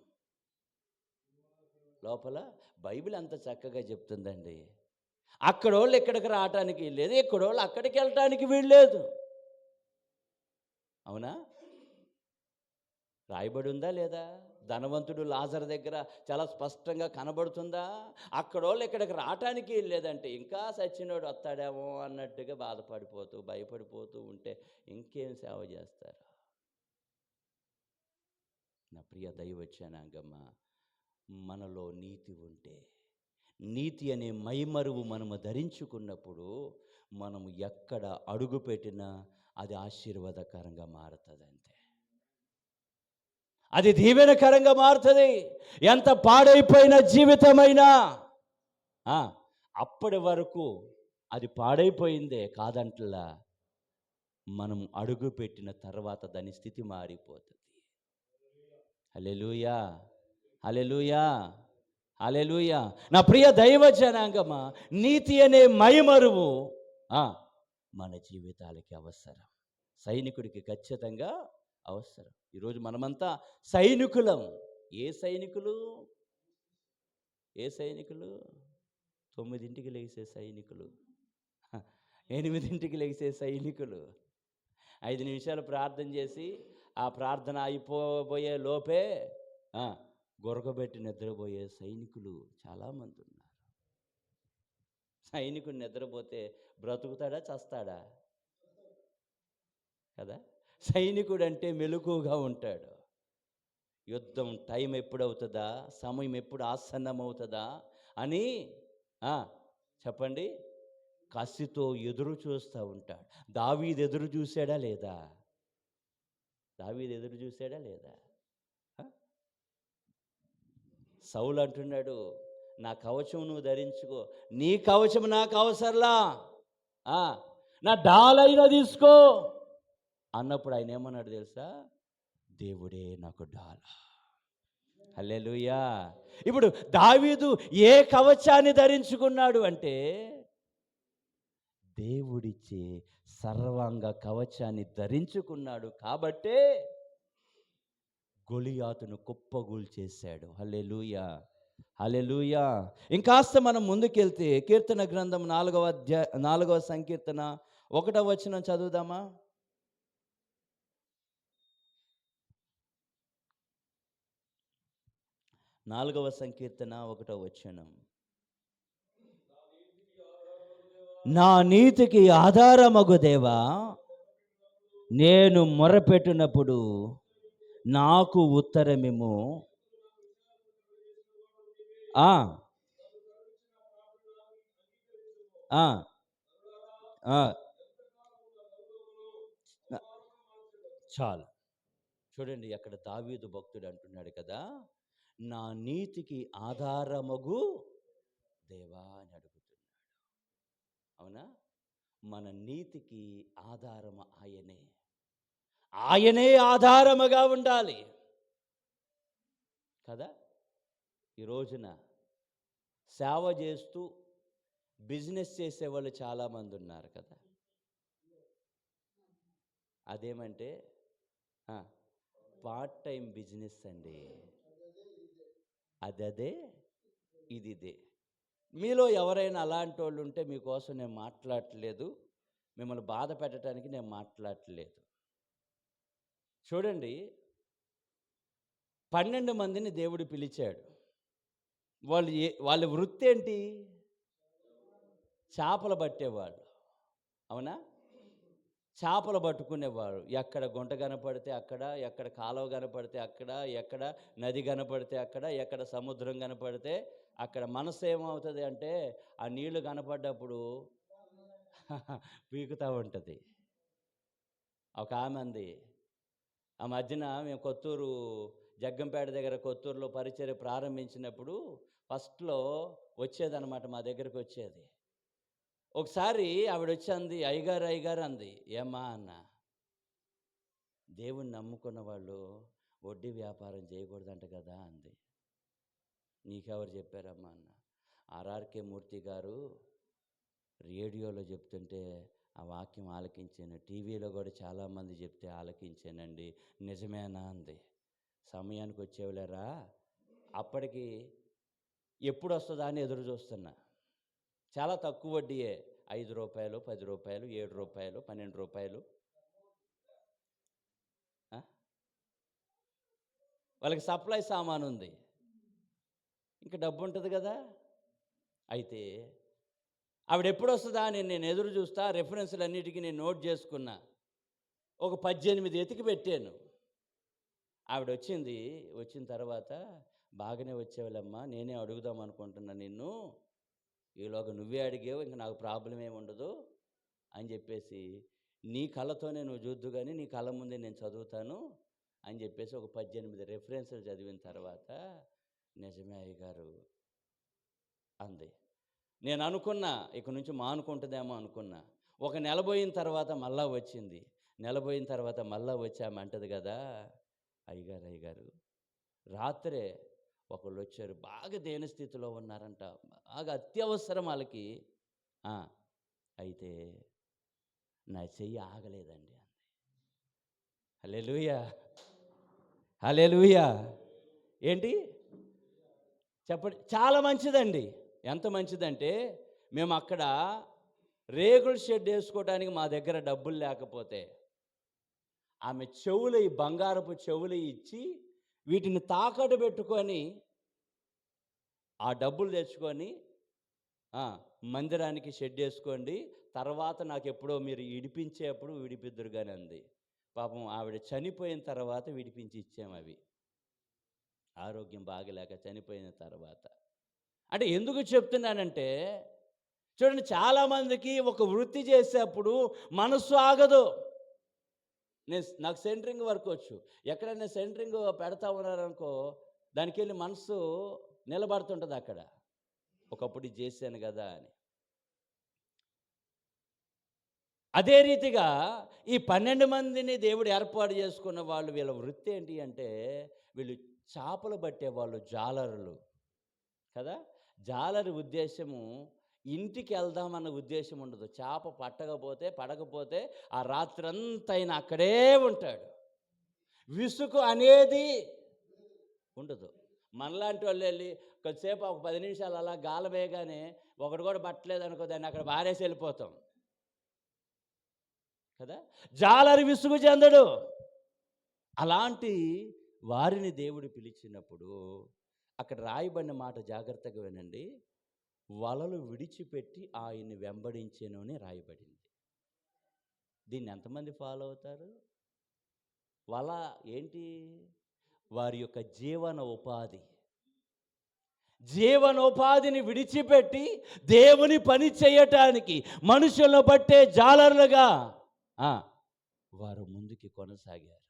లోపల బైబిల్ అంత చక్కగా చెప్తుందండి. అక్కడోళ్ళు ఇక్కడికి రావటానికి వీల్లేదు, ఇక్కడోళ్ళు అక్కడికి వెళ్ళటానికి వీల్లేదు. అవునా? రాయబడి ఉందా లేదా? ధనవంతుడు లాజరు దగ్గర చాలా స్పష్టంగా కనబడుతుందా? అక్కడోళ్ళు ఇక్కడికి రావటానికి లేదంటే ఇంకా సచ్చినోడు వస్తాడేమో అన్నట్టుగా బాధపడిపోతూ భయపడిపోతూ ఉంటే ఇంకేం సేవ చేస్తారు? నా ప్రియ దైవజనాంగమ్మ, మనలో నీతి ఉంటే, నీతి అనే మైమరువు మనము ధరించుకున్నప్పుడు మనము ఎక్కడ అడుగు పెట్టినా అది ఆశీర్వాదకరంగా మారుతుందంతే. అది దీవెనకరంగా మారుతుంది. ఎంత పాడైపోయిన జీవితమైనా అప్పటి వరకు అది పాడైపోయిందే కాదంటలా, మనం అడుగు పెట్టిన తర్వాత దాని స్థితి మారిపోతుంది. హల్లెలూయా, హల్లెలూయా, హల్లెలూయా. నా ప్రియ దైవ జనాంగమా, నీతి అనే మైమరువు మన జీవితాలకి అవసరం. సైనికుడికి ఖచ్చితంగా అవసరం. ఈరోజు మనమంతా సైనికులం. ఏ సైనికులు? ఏ సైనికులు? 9ంటికి లేచే సైనికులు, 8ంటికి లేచే సైనికులు, 5 నిమిషాలు ప్రార్థన చేసి ఆ ప్రార్థన అయిపోబోయే లోపే గొరకబెట్టి నిద్రపోయే సైనికులు చాలామంది ఉన్నారు. సైనికుడు నిద్రపోతే బ్రతుకుతాడా చస్తాడా? కదా. సైనికుడు అంటే మెలకువగా ఉంటాడు. యుద్ధం టైం ఎప్పుడవుతుందా, సమయం ఎప్పుడు ఆసన్నమవుతుందా అని చెప్పండి, కసితో ఎదురు చూస్తూ ఉంటాడు. దావీదు ఎదురు చూశాడా లేదా? దావీదు ఎదురు చూశాడా లేదా? సౌలు అంటున్నాడు, నా కవచం నువ్వు ధరించుకో. నీ కవచం నాకు అవసరంలా, నా డాలైనా తీసుకో అన్నప్పుడు ఆయన ఏమన్నాడు తెలుసా? దేవుడే నాకు డాల. హల్లెలూయా. ఇప్పుడు దావీదు ఏ కవచాన్ని ధరించుకున్నాడు అంటే, దేవుడిచ్చే సర్వాంగ కవచాన్ని ధరించుకున్నాడు. కాబట్టే గొలియాతును కుప్పగూల్చేశాడు. హల్లెలూయా, హల్లెలూయా. ఇంకాస్త మనం ముందుకెళ్తే కీర్తన గ్రంథం 4వ సంకీర్తన 1వ వచనం చదువుదామా? 4వ సంకీర్తన 1వ వచనం. నా నీతికి ఆధారమగు దేవా, నేను మొరపెట్టినప్పుడు నాకు ఉత్తరమిమ్ము. చాలు. చూడండి, అక్కడ దావీదు భక్తుడు అంటున్నాడు కదా, నా నీతికి ఆధారమగు దేవా అని అడుగుతున్నాడు. అవునా? మన నీతికి ఆధారము ఆయనే. ఆయనే ఆధారముగా ఉండాలి కదా. ఈ రోజున సేవ చేస్తూ బిజినెస్ చేసేవాళ్ళు చాలామంది ఉన్నారు కదా. అదేమంటే పార్ట్ టైం బిజినెస్ అండి. అదే ఇదే. మీలో ఎవరైనా అలాంటి వాళ్ళు ఉంటే మీకోసం నేను మాట్లాడట్లేదు, మిమ్మల్ని బాధ పెట్టడానికి నేను మాట్లాడట్లేదు. చూడండి, 12 మందిని దేవుడు పిలిచాడు. వాళ్ళ వృత్తి ఏంటి? చేపలు పట్టేవాళ్ళు. అవునా? చేపలు పట్టుకునేవారు. ఎక్కడ గుంట కనపడితే అక్కడ, ఎక్కడ కాలువ కనపడితే అక్కడ, ఎక్కడ నది కనపడితే అక్కడ, ఎక్కడ సముద్రం కనపడితే అక్కడ. మనసు ఏమవుతుంది అంటే, ఆ నీళ్లు కనపడ్డప్పుడు పీకుతూ ఉంటుంది. ఒక ఆమె అంది, ఆ మధ్యన మేము కొత్తూరు జగ్గంపేట దగ్గర కొత్తూరులో పరిచర్య ప్రారంభించినప్పుడు ఫస్ట్లో వచ్చేదన్నమాట, మా దగ్గరికి వచ్చేది. ఒకసారి ఆవిడ వచ్చి అంది, అయ్యగారు అయ్యగారు అంది. ఏమ్మా అన్న, దేవుణ్ణి నమ్ముకున్న వాళ్ళు వడ్డీ వ్యాపారం చేయకూడదంట కదా అంది. నీకెవరు చెప్పారమ్మా అన్న. ఆర్ఆర్కే మూర్తి గారు రేడియోలో చెప్తుంటే ఆ వాక్యం ఆలకించాను, టీవీలో కూడా చాలామంది చెప్తే ఆలకించానండి. నిజమేనా అంది. సమయానికి వచ్చేవాళ్ళరా, అప్పటికి ఎప్పుడు వస్తుందా అని ఎదురు చూస్తున్నా. చాలా తక్కువ వడ్డీయే, 5 రూపాయలు, 10 రూపాయలు, 7 రూపాయలు, 12 రూపాయలు. వాళ్ళకి సప్లై సామాను ఉంది, ఇంకా డబ్బు ఉంటుంది కదా. అయితే ఆవిడ ఎప్పుడు వస్తుందా అని నేను ఎదురు చూస్తా. రెఫరెన్స్లు అన్నిటికీ నేను నోట్ చేసుకున్నా. ఒక 18 ఎతికి పెట్టాను. ఆవిడ వచ్చింది. వచ్చిన తర్వాత, బాగానే వచ్చేవాళ్ళమ్మా, నేనే అడుగుదాం అనుకుంటున్నా నిన్ను, ఈలోగా నువ్వే అడిగావు, ఇంక నాకు ప్రాబ్లం ఏమి ఉండదు అని చెప్పేసి, నీ కళ్ళతోనే నువ్వు చూద్దు కానీ నీ కళ్ళ ముందే నేను చదువుతాను అని చెప్పేసి ఒక 18 రెఫరెన్స్లు చదివిన తర్వాత, నిజమే అయ్యగారు అంది. నేను అనుకున్నా ఇక నుంచి మానుకుంటుందేమో అనుకున్నా. ఒక నెల పోయిన తర్వాత మళ్ళా వచ్చింది. నెల పోయిన తర్వాత మళ్ళా వచ్చామంటది కదా, అయ్యగారు అయ్యగారు రాత్రే ఒకళ్ళు వచ్చారు, బాగా దేనస్థితిలో ఉన్నారంట, బాగా అత్యవసరం వాళ్ళకి. అయితే నా చెయ్యి ఆగలేదండి అంది. హల్లెలూయా, హల్లెలూయా. ఏంటి చెప్పండి. చాలా మంచిదండి. ఎంత మంచిదంటే, మేము అక్కడ రేకుల షెడ్ వేసుకోవడానికి మా దగ్గర డబ్బులు లేకపోతే ఆమె చెవులు, ఈ బంగారపు చెవులు ఇచ్చి వీటిని తాకట్టు పెట్టుకొని ఆ డబ్బులు తెచ్చుకొని మందిరానికి షెడ్ వేసుకోండి, తర్వాత నాకు ఎప్పుడో మీరు విడిపించేప్పుడు విడిపిద్దురు కానీ అంది. పాపం ఆవిడ చనిపోయిన తర్వాత విడిపించి ఇచ్చాము అవి, ఆరోగ్యం బాగలేక చనిపోయిన తర్వాత. అంటే ఎందుకు చెప్తున్నానంటే, చూడండి, చాలామందికి ఒక వృత్తి చేసేప్పుడు మనస్సు ఆగదు. నాకు సెంటరింగ్ వర్క్ వచ్చు, ఎక్కడైనా సెంటరింగ్ పెడతా ఉన్నారనుకో, దానికి వెళ్ళి మనసు నిలబడుతుంటుంది అక్కడ, ఒకప్పుడు ఇది చేశాను కదా అని. అదే రీతిగా ఈ 12 మందిని దేవుడు ఏర్పాటు చేసుకున్న వాళ్ళు, వీళ్ళ వృత్తి ఏంటి అంటే, వీళ్ళు చేపలు పట్టేవాళ్ళు, జాలరులు కదా. జాలరి ఉద్దేశము ఇంటికి వెళ్దామన్న ఉద్దేశం ఉండదు. చేప పడకపోతే ఆ రాత్రంతా ఆయన అక్కడే ఉంటాడు. విసుగు అనేది ఉండదు. మనలాంటి వాళ్ళు వెళ్ళి కొద్దిసేపు ఒక 10 నిమిషాలు అలా గాలి వేయగానే ఒకడు కూడా పట్టలేదు అనుకో, దాన్ని అక్కడ బారేసి వెళ్ళిపోతాం కదా. జాలరి విసుగు చెందడు. అలాంటి వారిని దేవుడు పిలిచినప్పుడు అక్కడ రాయబడిన మాట జాగ్రత్తగా వినండి. వలలు విడిచిపెట్టి ఆయన్ని వెంబడించెను అని రాయబడింది. దీన్ని ఎంతమంది ఫాలో అవుతారు? వల ఏంటి? వారి యొక్క జీవనోపాధిని విడిచిపెట్టి దేవుని పని చేయటానికి మనుషులను బట్టే జాలర్లుగా వారు ముందుకి కొనసాగారు.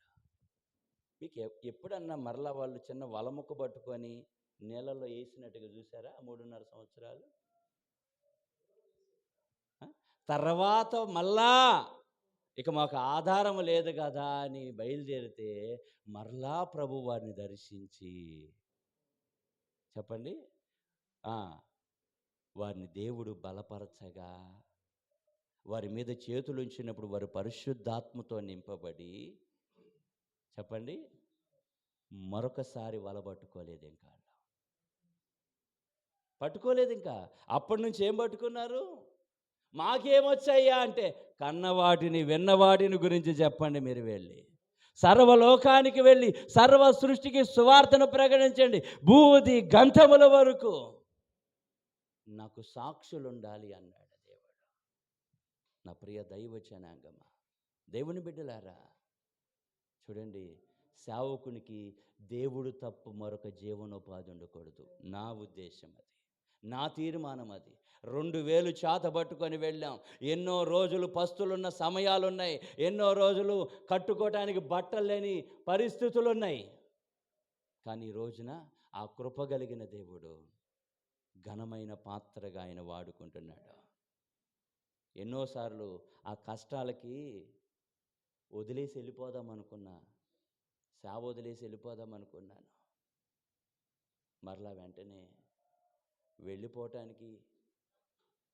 మీకు ఎప్పుడన్నా మరలా వాళ్ళు చిన్న వలముక్క పట్టుకొని నీళ్ళలో వేసినట్టుగా చూసారా? 3.5 సంవత్సరాలు తర్వాత మళ్ళా ఇక మాకు ఆధారం లేదు కదా అని బయలుదేరితే మరలా ప్రభు వారిని దర్శించి, చెప్పండి, వారిని దేవుడు బలపరచగా, వారి మీద చేతులు ఉంచినప్పుడు వారు పరిశుద్ధాత్మతో నింపబడి, చెప్పండి, మరొకసారి వల పట్టుకోలేదు. ఇంకా అప్పటి నుంచి ఏం పట్టుకున్నారు? మాకేమొచ్చాయ్యా అంటే, కన్నవాటిని విన్నవాటిని గురించి చెప్పండి. మీరు వెళ్ళి సర్వలోకానికి వెళ్ళి సర్వ సృష్టికి సువార్తను ప్రకటించండి, భూది గంధముల వరకు నాకు సాక్షులు ఉండాలి అన్నాడు దేవుడు. నా ప్రియ దైవ జనాంగమా, దేవుని బిడ్డలారా, చూడండి, సేవకునికి దేవుడు తప్ప మరొక జీవనోపాధి ఉండకూడదు. నా ఉద్దేశం అది, నా తీర్మానం అది. 2000 చేత పట్టుకొని వెళ్ళాం. ఎన్నో రోజులు పస్తులున్న సమయాలున్నాయి, ఎన్నో రోజులు కట్టుకోవటానికి బట్టలు లేని పరిస్థితులు ఉన్నాయి. కానీ ఈ రోజున ఆ కృప కలిగిన దేవుడు ఘనమైన పాత్రగా ఆయన వాడుకుంటున్నాడు. ఎన్నోసార్లు ఆ కష్టాలకి వదిలేసి వెళ్ళిపోదాం అనుకున్నా, సేవ వదిలేసి వెళ్ళిపోదాం అనుకున్నాను. మరలా వెంటనే వెళ్ళిపోవటానికి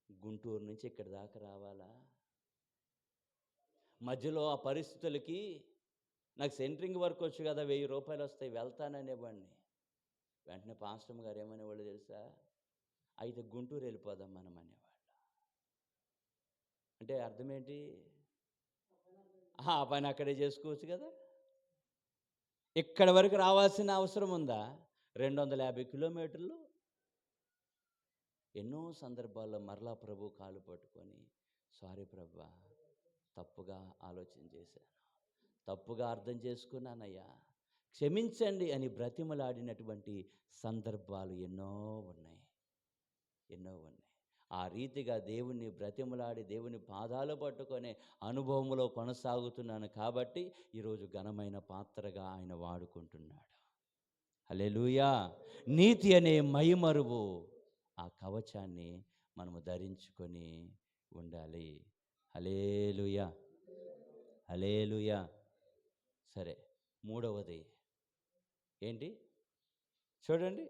గుంటూరు నుంచి ఇక్కడి దాకా రావాలా? మధ్యలో ఆ పరిస్థితులకి నాకు సెంట్రింగ్ వర్క్ వచ్చు కదా, 1000 రూపాయలు వస్తాయి, వెళ్తాననేవాడిని. వెంటనే పాస్టర్ గారు ఏమనేవాళ్ళు తెలుసా? అయితే గుంటూరు వెళ్ళిపోదాం మనం అనేవాళ్ళు. అంటే అర్థం ఏంటి? ఆ పని అక్కడే చేసుకోవచ్చు కదా. ఇక్కడ వరకు రావాల్సిన అవసరం ఉందా? 250 కిలోమీటర్లు. ఎన్నో సందర్భాల్లో మరలా ప్రభు కాలు పట్టుకొని, సారీ ప్రభా, తప్పుగా ఆలోచన చేశాను, తప్పుగా అర్థం చేసుకున్నానయ్యా, క్షమించండి అని బ్రతిమలాడినటువంటి సందర్భాలు ఎన్నో ఉన్నాయి. ఆ రీతిగా దేవుణ్ణి బ్రతిమలాడి దేవుని పాదాలు పట్టుకునే అనుభవంలో కొనసాగుతున్నాను కాబట్టి ఈరోజు ఘనమైన పాత్రగా ఆయన వాడుకుంటున్నాడు. హల్లెలూయా. నీతి అనే మైమరువు ఆ కవచాన్ని మనము ధరించుకొని ఉండాలి. హల్లెలూయా, హల్లెలూయా. సరే, మూడవది ఏంటి చూడండి,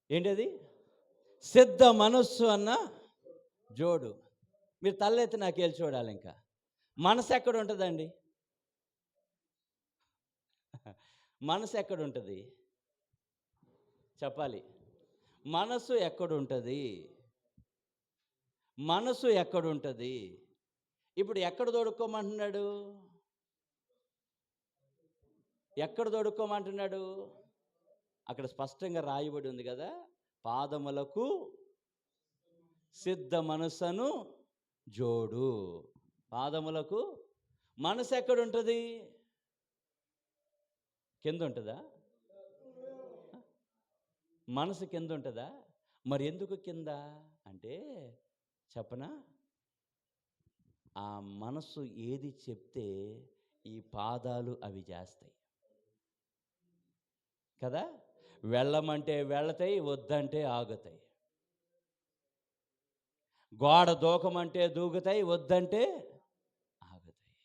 ఏంటది? సిద్ధ మనస్సు అన్న జోడు. మీరు తలెత్తి నాకేళ్ళు చూడాలి. ఇంకా మనసు ఎక్కడ ఉంటుందండి? మనసు ఎక్కడ ఉంటుంది చెప్పాలి? మనసు ఎక్కడుంటుంది? మనసు ఎక్కడుంటుంది? ఇప్పుడు ఎక్కడ తోడుకోమంటున్నాడు? ఎక్కడ తోడుకోమంటున్నాడు? అక్కడ స్పష్టంగా రాయబడి ఉంది కదా, పాదములకు సిద్ధ మనస్సును జోడు. పాదములకు మనసు ఎక్కడుంటుంది? కింద ఉంటుందా? మనసు కింద ఉంటుందా? మరి ఎందుకు కింద అంటే చెప్పనా? ఆ మనసు ఏది చెప్తే ఈ పాదాలు అవి చేస్తాయి కదా. వెళ్ళమంటే వెళతాయి, వద్దంటే ఆగుతాయి. గోడ దూకమంటే దూకుతాయి, వద్దంటే ఆగుతాయి.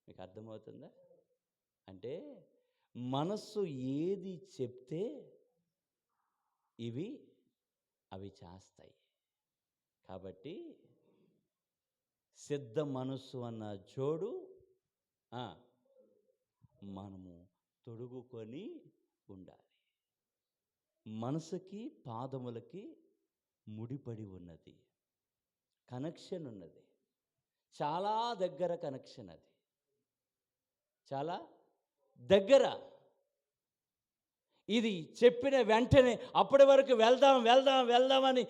మీకు అర్థమవుతుందా? అంటే మనస్సు ఏది చెప్తే అవి చేస్తాయి. కాబట్టి సిద్ధ మనస్సు అన్న జోడు మనము తొడుగుకొని ఉండాలి. మనసుకి పాదములకి ముడిపడి ఉన్నది, కనెక్షన్ ఉన్నది, చాలా దగ్గర కనెక్షన్. అది చాలా దగ్గర. ఇది చెప్పిన వెంటనే అప్పటి వరకు వెళ్దాం వెళ్దాం వెళ్దామని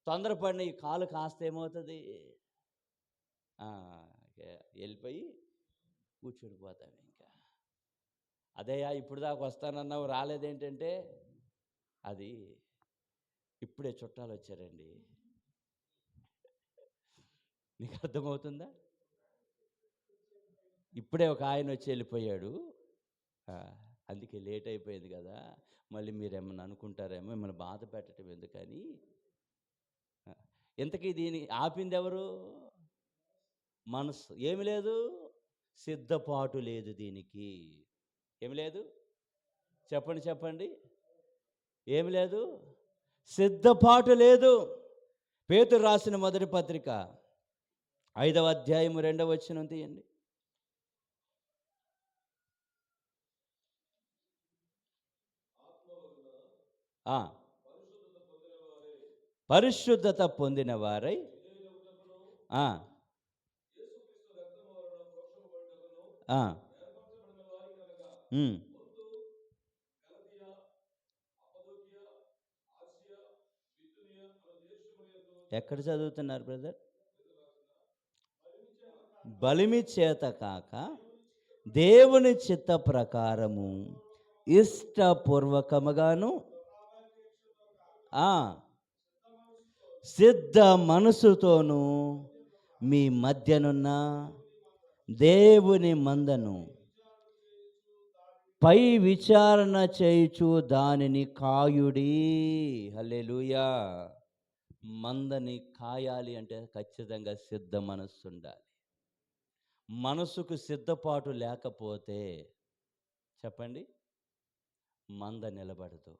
తొందరపడిన ఈ కాలు కాస్త ఏమవుతుంది, వెళ్ళిపోయి కూర్చుడిపోతాం. ఇంకా అదేయా ఇప్పుడు దాకా వస్తానన్నావు రాలేదేంటంటే, అది ఇప్పుడే చుట్టాలు వచ్చారండి. నీకు అర్థమవుతుందా? ఇప్పుడే ఒక ఆయన వచ్చి వెళ్ళిపోయాడు, అందుకే లేట్ అయిపోయింది కదా. మళ్ళీ మీరు ఏమన్నా అనుకుంటారేమో, మిమ్మల్ని బాధ పెట్టడం ఎందుకని. ఇంతకీ దీన్ని ఆపింది ఎవరు? మనసు. ఏమి లేదు, సిద్ధపాటు లేదు దీనికి. ఏమి లేదు? చెప్పండి చెప్పండి. ఏమి లేదు? సిద్ధపాటు లేదు. పేతురు రాసిన మొదటి పత్రిక 5వ అధ్యాయము 2వ వచనం తీయండి. పరిశుద్ధత పొందిన వారై ఎక్కడ చదువుతున్నారు బ్రదర్? బలిమి చేత కాక దేవుని చిత్త ప్రకారము ఇష్టపూర్వకముగాను సిద్ధ మనసుతోనూ మీ మధ్యనున్న దేవుని మందను పై విచారణ చేయుచు దానిని కాయుడి. హల్లెలూయా. మందని కాయాలి అంటే ఖచ్చితంగా సిద్ధ మనస్సు ఉండాలి. మనసుకు సిద్ధపాటు లేకపోతే చెప్పండి, మంద నిలబడదు.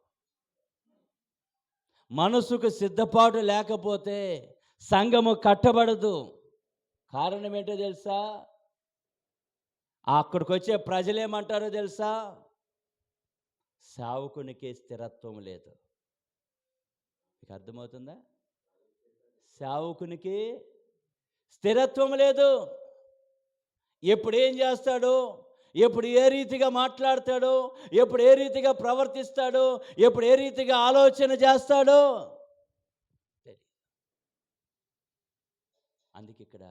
మనసుకు సిద్ధపాటు లేకపోతే సంఘము కట్టబడదు. కారణం ఏంటో తెలుసా? అక్కడికి వచ్చే ప్రజలేమంటారో తెలుసా? సేవకునికి స్థిరత్వం లేదు. మీకు అర్థమవుతుందా? సేవకునికి స్థిరత్వం లేదు. ఎప్పుడు ఏం చేస్తాడో, ఎప్పుడు ఏ రీతిగా మాట్లాడతాడో, ఎప్పుడు ఏ రీతిగా ప్రవర్తిస్తాడో, ఎప్పుడు ఏ రీతిగా ఆలోచన చేస్తాడో తెలియదు. అందుకే ఇక్కడ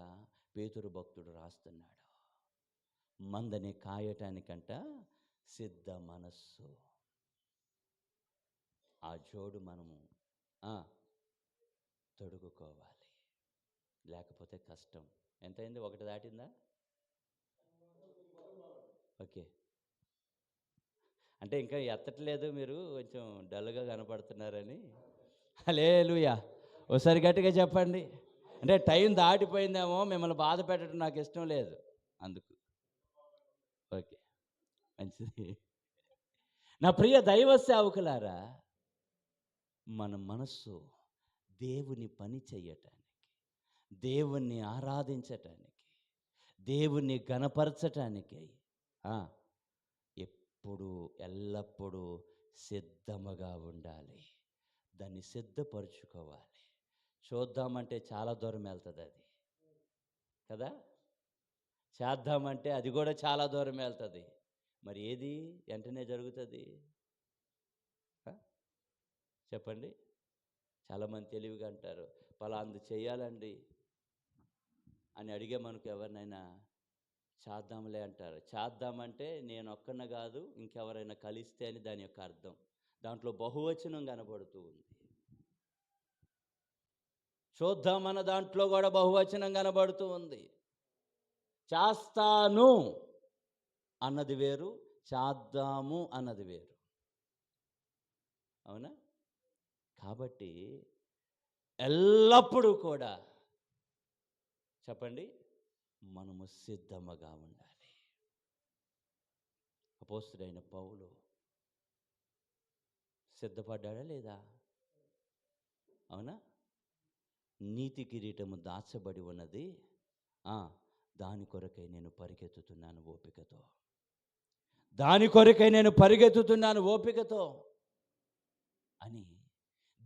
పేతురు భక్తుడు రాస్తున్నాడు, మందని కాయటానికంట సిద్ధ మనస్సు. ఆ జోడు మనము తొడుగుకోవాలి, లేకపోతే కష్టం. ఎంతైంది? 1 దాటిందా? ఓకే. అంటే ఇంకా ఎత్తట్లేదు, మీరు కొంచెం డల్గా కనపడుతున్నారని. హల్లెలూయా. ఒకసారి గట్టిగా చెప్పండి. అంటే టైం దాటిపోయిందేమో, మిమ్మల్ని బాధ పెట్టడం నాకు ఇష్టం లేదు, అందుకు. ఓకే, మంచిది. నా ప్రియ దైవ సేవకులారా, మన మనస్సు దేవుని పని చెయ్యటానికి, దేవుణ్ణి ఆరాధించటానికి, దేవుణ్ణి గణపరచటానికి ఎప్పుడు ఎల్లప్పుడూ సిద్ధముగా ఉండాలి. దాన్ని సిద్ధపరుచుకోవాలి. చూద్దామంటే చాలా దూరం వెళ్తుంది అది కదా, చేద్దామంటే అది కూడా చాలా దూరం వెళ్తుంది. మరి ఏది వెంటనే జరుగుతుంది చెప్పండి? చాలామంది తెలివిగా అంటారు, పలాంది చేయాలండి అని అడిగే మనకు ఎవరినైనా చేద్దాంలే అంటారు. చేద్దామంటే నేను ఒక్కన కాదు, ఇంకెవరైనా కలిస్తే అని దాని యొక్క అర్థం. దాంట్లో బహువచనం కనబడుతూ ఉంది. చూద్దామన్న దాంట్లో కూడా బహువచనం కనబడుతూ ఉంది. చేస్తాను అన్నది వేరు, చేద్దాము అన్నది వేరు. అవునా? కాబట్టి ఎల్లప్పుడూ కూడా చెప్పండి, మనము సిద్ధముగా ఉండాలి. అపోస్తలుడైన పౌలు సిద్ధపడ్డాడా లేదా? అవునా? నీతి కిరీటము దాచబడి ఉన్నది, దాని కొరకై నేను పరిగెత్తుతున్నాను ఓపికతో. దాని కొరకై నేను పరిగెత్తుతున్నాను ఓపికతో అని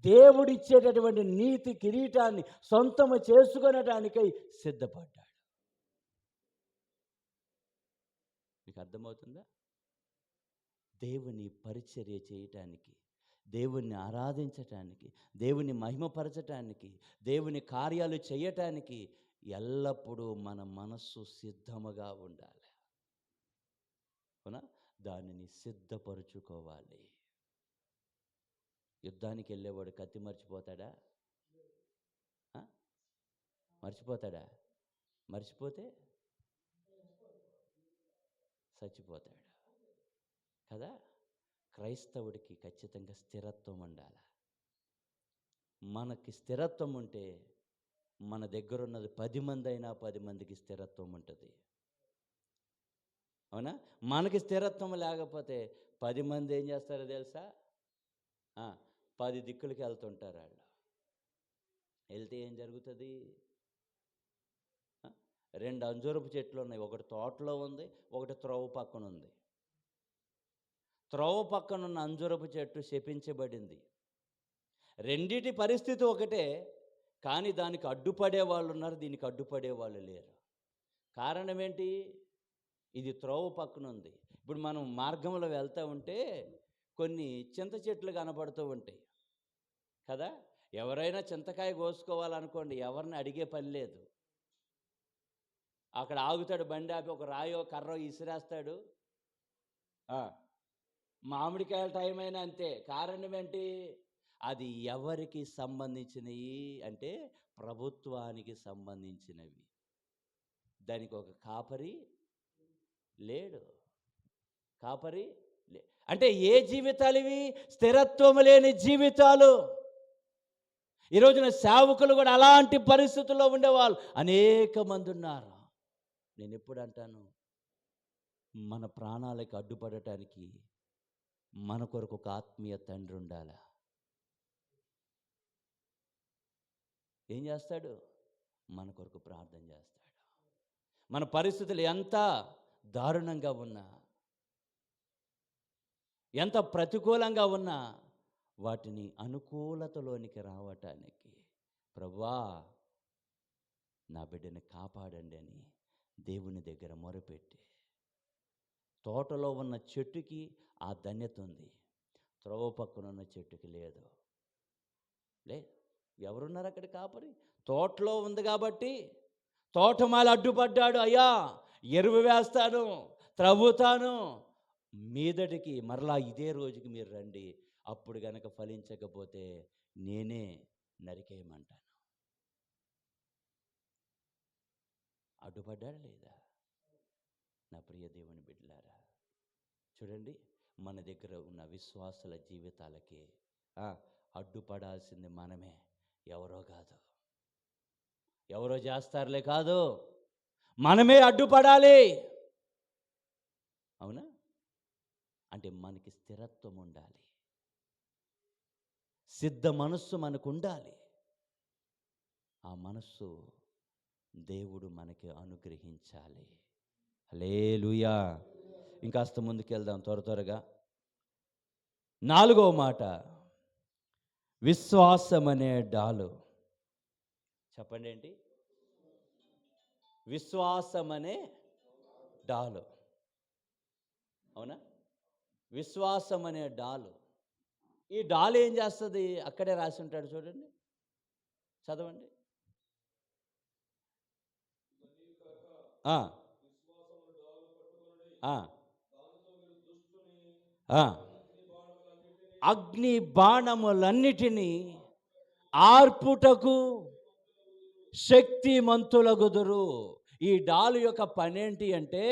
దేవుడిచ్చేటటువంటి నీతి కిరీటాన్ని సొంతము చేసుకొనటానికై సిద్ధపడ్డాడు. మీకు అర్థమవుతుందా? దేవుని పరిచర్య చేయటానికి, దేవుణ్ణి ఆరాధించటానికి, దేవుని మహిమపరచటానికి, దేవుని కార్యాలు చేయటానికి ఎల్లప్పుడూ మన మనస్సు సిద్ధముగా ఉండాలి. అవునా? దానిని సిద్ధపరుచుకోవాలి. యుద్ధానికి వెళ్ళేవాడు కత్తి మర్చిపోతాడా? మర్చిపోతాడా? మర్చిపోతే చచ్చిపోతాడు కదా. క్రైస్తవుడికి ఖచ్చితంగా స్థిరత్వం ఉండాలి. మనకి స్థిరత్వం ఉంటే మన దగ్గర ఉన్నది 10 మంది అయినా 10 మందికి స్థిరత్వం ఉంటుంది. అవునా? మనకి స్థిరత్వం లేకపోతే 10 మంది ఏం చేస్తారో తెలుసా? 10 దిక్కులకి వెళ్తుంటారు. వాళ్ళు వెళ్తే ఏం జరుగుతుంది? 2 అంజూరపు చెట్లు ఉన్నాయి, ఒకటి తోటలో ఉంది, ఒకటి త్రోవ పక్కన ఉంది. త్రోవ పక్కన ఉన్న అంజూరపు చెట్టు శపించబడింది. రెండిటి పరిస్థితి ఒకటే, కానీ దానికి అడ్డుపడే వాళ్ళు ఉన్నారు, దీనికి అడ్డుపడే వాళ్ళు లేరు. కారణం ఏంటి? ఇది త్రోవ పక్కన ఉంది. ఇప్పుడు మనం మార్గంలో వెళ్తూ ఉంటే కొన్ని చింత చెట్లు కనపడుతూ ఉంటాయి కదా. ఎవరైనా చింతకాయ కోసుకోవాలనుకోండి, ఎవరిని అడిగే పని లేదు. అక్కడ ఆగుతాడు, బండి ఆపి ఒక రాయో కర్రో ఇసిరేస్తాడు. మామిడికాయల టైం అయినా అంతే. కారణం ఏంటి? అది ఎవరికి సంబంధించినవి అంటే ప్రభుత్వానికి సంబంధించినవి. దానికి ఒక కాపరి లేడు. కాపరి అంటే ఏ జీవితాలు ఇవి? స్థిరత్వం లేని జీవితాలు. ఈ రోజున సేవకులు కూడా అలాంటి పరిస్థితుల్లో ఉండేవాళ్ళు అనేక మంది ఉన్నారు. నేను ఎప్పుడు అంటాను, మన ప్రాణాలకు అడ్డుపడటానికి మన కొరకు ఒక ఆత్మీయ తండ్రి ఉండాలి. ఏం చేస్తాడు? మన కొరకు ప్రార్థన చేస్తాడు. మన పరిస్థితులు ఎంత దారుణంగా ఉన్నా, ఎంత ప్రతికూలంగా ఉన్నా వాటిని అనుకూలతలోనికి రావటానికి, ప్రభువా నా బిడ్డని కాపాడండి అని దేవుని దగ్గర మొరపెట్టి, తోటలో ఉన్న చెట్టుకి ఆ ధన్యత ఉంది, త్రోవ పక్కన ఉన్న చెట్టుకి లేదు. ఎవరున్నారు అక్కడ కాపరి? తోటలో ఉంది కాబట్టి తోటమాలి అడ్డుపడ్డాడు. అయ్యా ఎరువు వేస్తాను, త్రవ్వుతాను, మీదటికి మరలా ఇదే రోజుకి మీరు రండి, అప్పుడు గనక ఫలించకపోతే నేనే నరికేయమంటాను. అడ్డుపడ్డాడా లేదా? నా ప్రియ దేవుని బిడ్డలారా, చూడండి, మన దగ్గర ఉన్న విశ్వాసుల జీవితాలకి అడ్డుపడాల్సింది మనమే, ఎవరో కాదు. ఎవరో చేస్తారులే కాదు, మనమే అడ్డుపడాలి. అవునా? అంటే మనకి స్థిరత్వం ఉండాలి, సిద్ధ మనస్సు మనకు ఉండాలి. ఆ మనస్సు దేవుడు మనకి అనుగ్రహించాలి. హల్లెలూయా. ఇంకాస్త ముందుకెళ్దాం త్వరగా. 4వ మాట, విశ్వాసం అనే డాలు. చెప్పండి, ఏంటి? విశ్వాసం అనే డాలు. అవునా? విశ్వాసం అనే డాలు. ఈ డాలు ఏం చేస్తుంది? అక్కడే రాసి ఉంటాడు చూడండి, చదవండి. అగ్ని బాణములన్నిటినీ ఆర్పుటకు శక్తిమంతులగుదురు. ఈ డాలు యొక్క పని ఏంటి అంటే,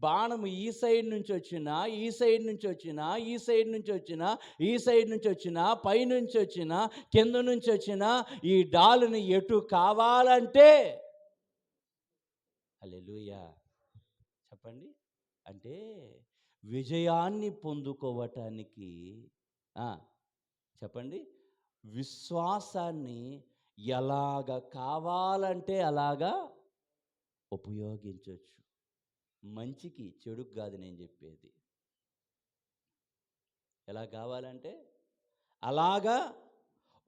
బాణము ఈ సైడ్ నుంచి వచ్చినా, ఈ సైడ్ నుంచి వచ్చినా, ఈ సైడ్ నుంచి వచ్చినా, ఈ సైడ్ నుంచి వచ్చినా, పైనుంచి వచ్చినా, కింద నుంచి వచ్చినా, ఈ డాలుని ఎటు కావాలంటే, హల్లెలూయా చెప్పండి, అంటే విజయాన్ని పొందుకోవటానికి చెప్పండి, విశ్వాసాన్ని ఎలాగ కావాలంటే అలాగా ఉపయోగించవచ్చు. మంచికి, చెడుకు కాదు నేను చెప్పేది. ఎలా కావాలంటే అలాగా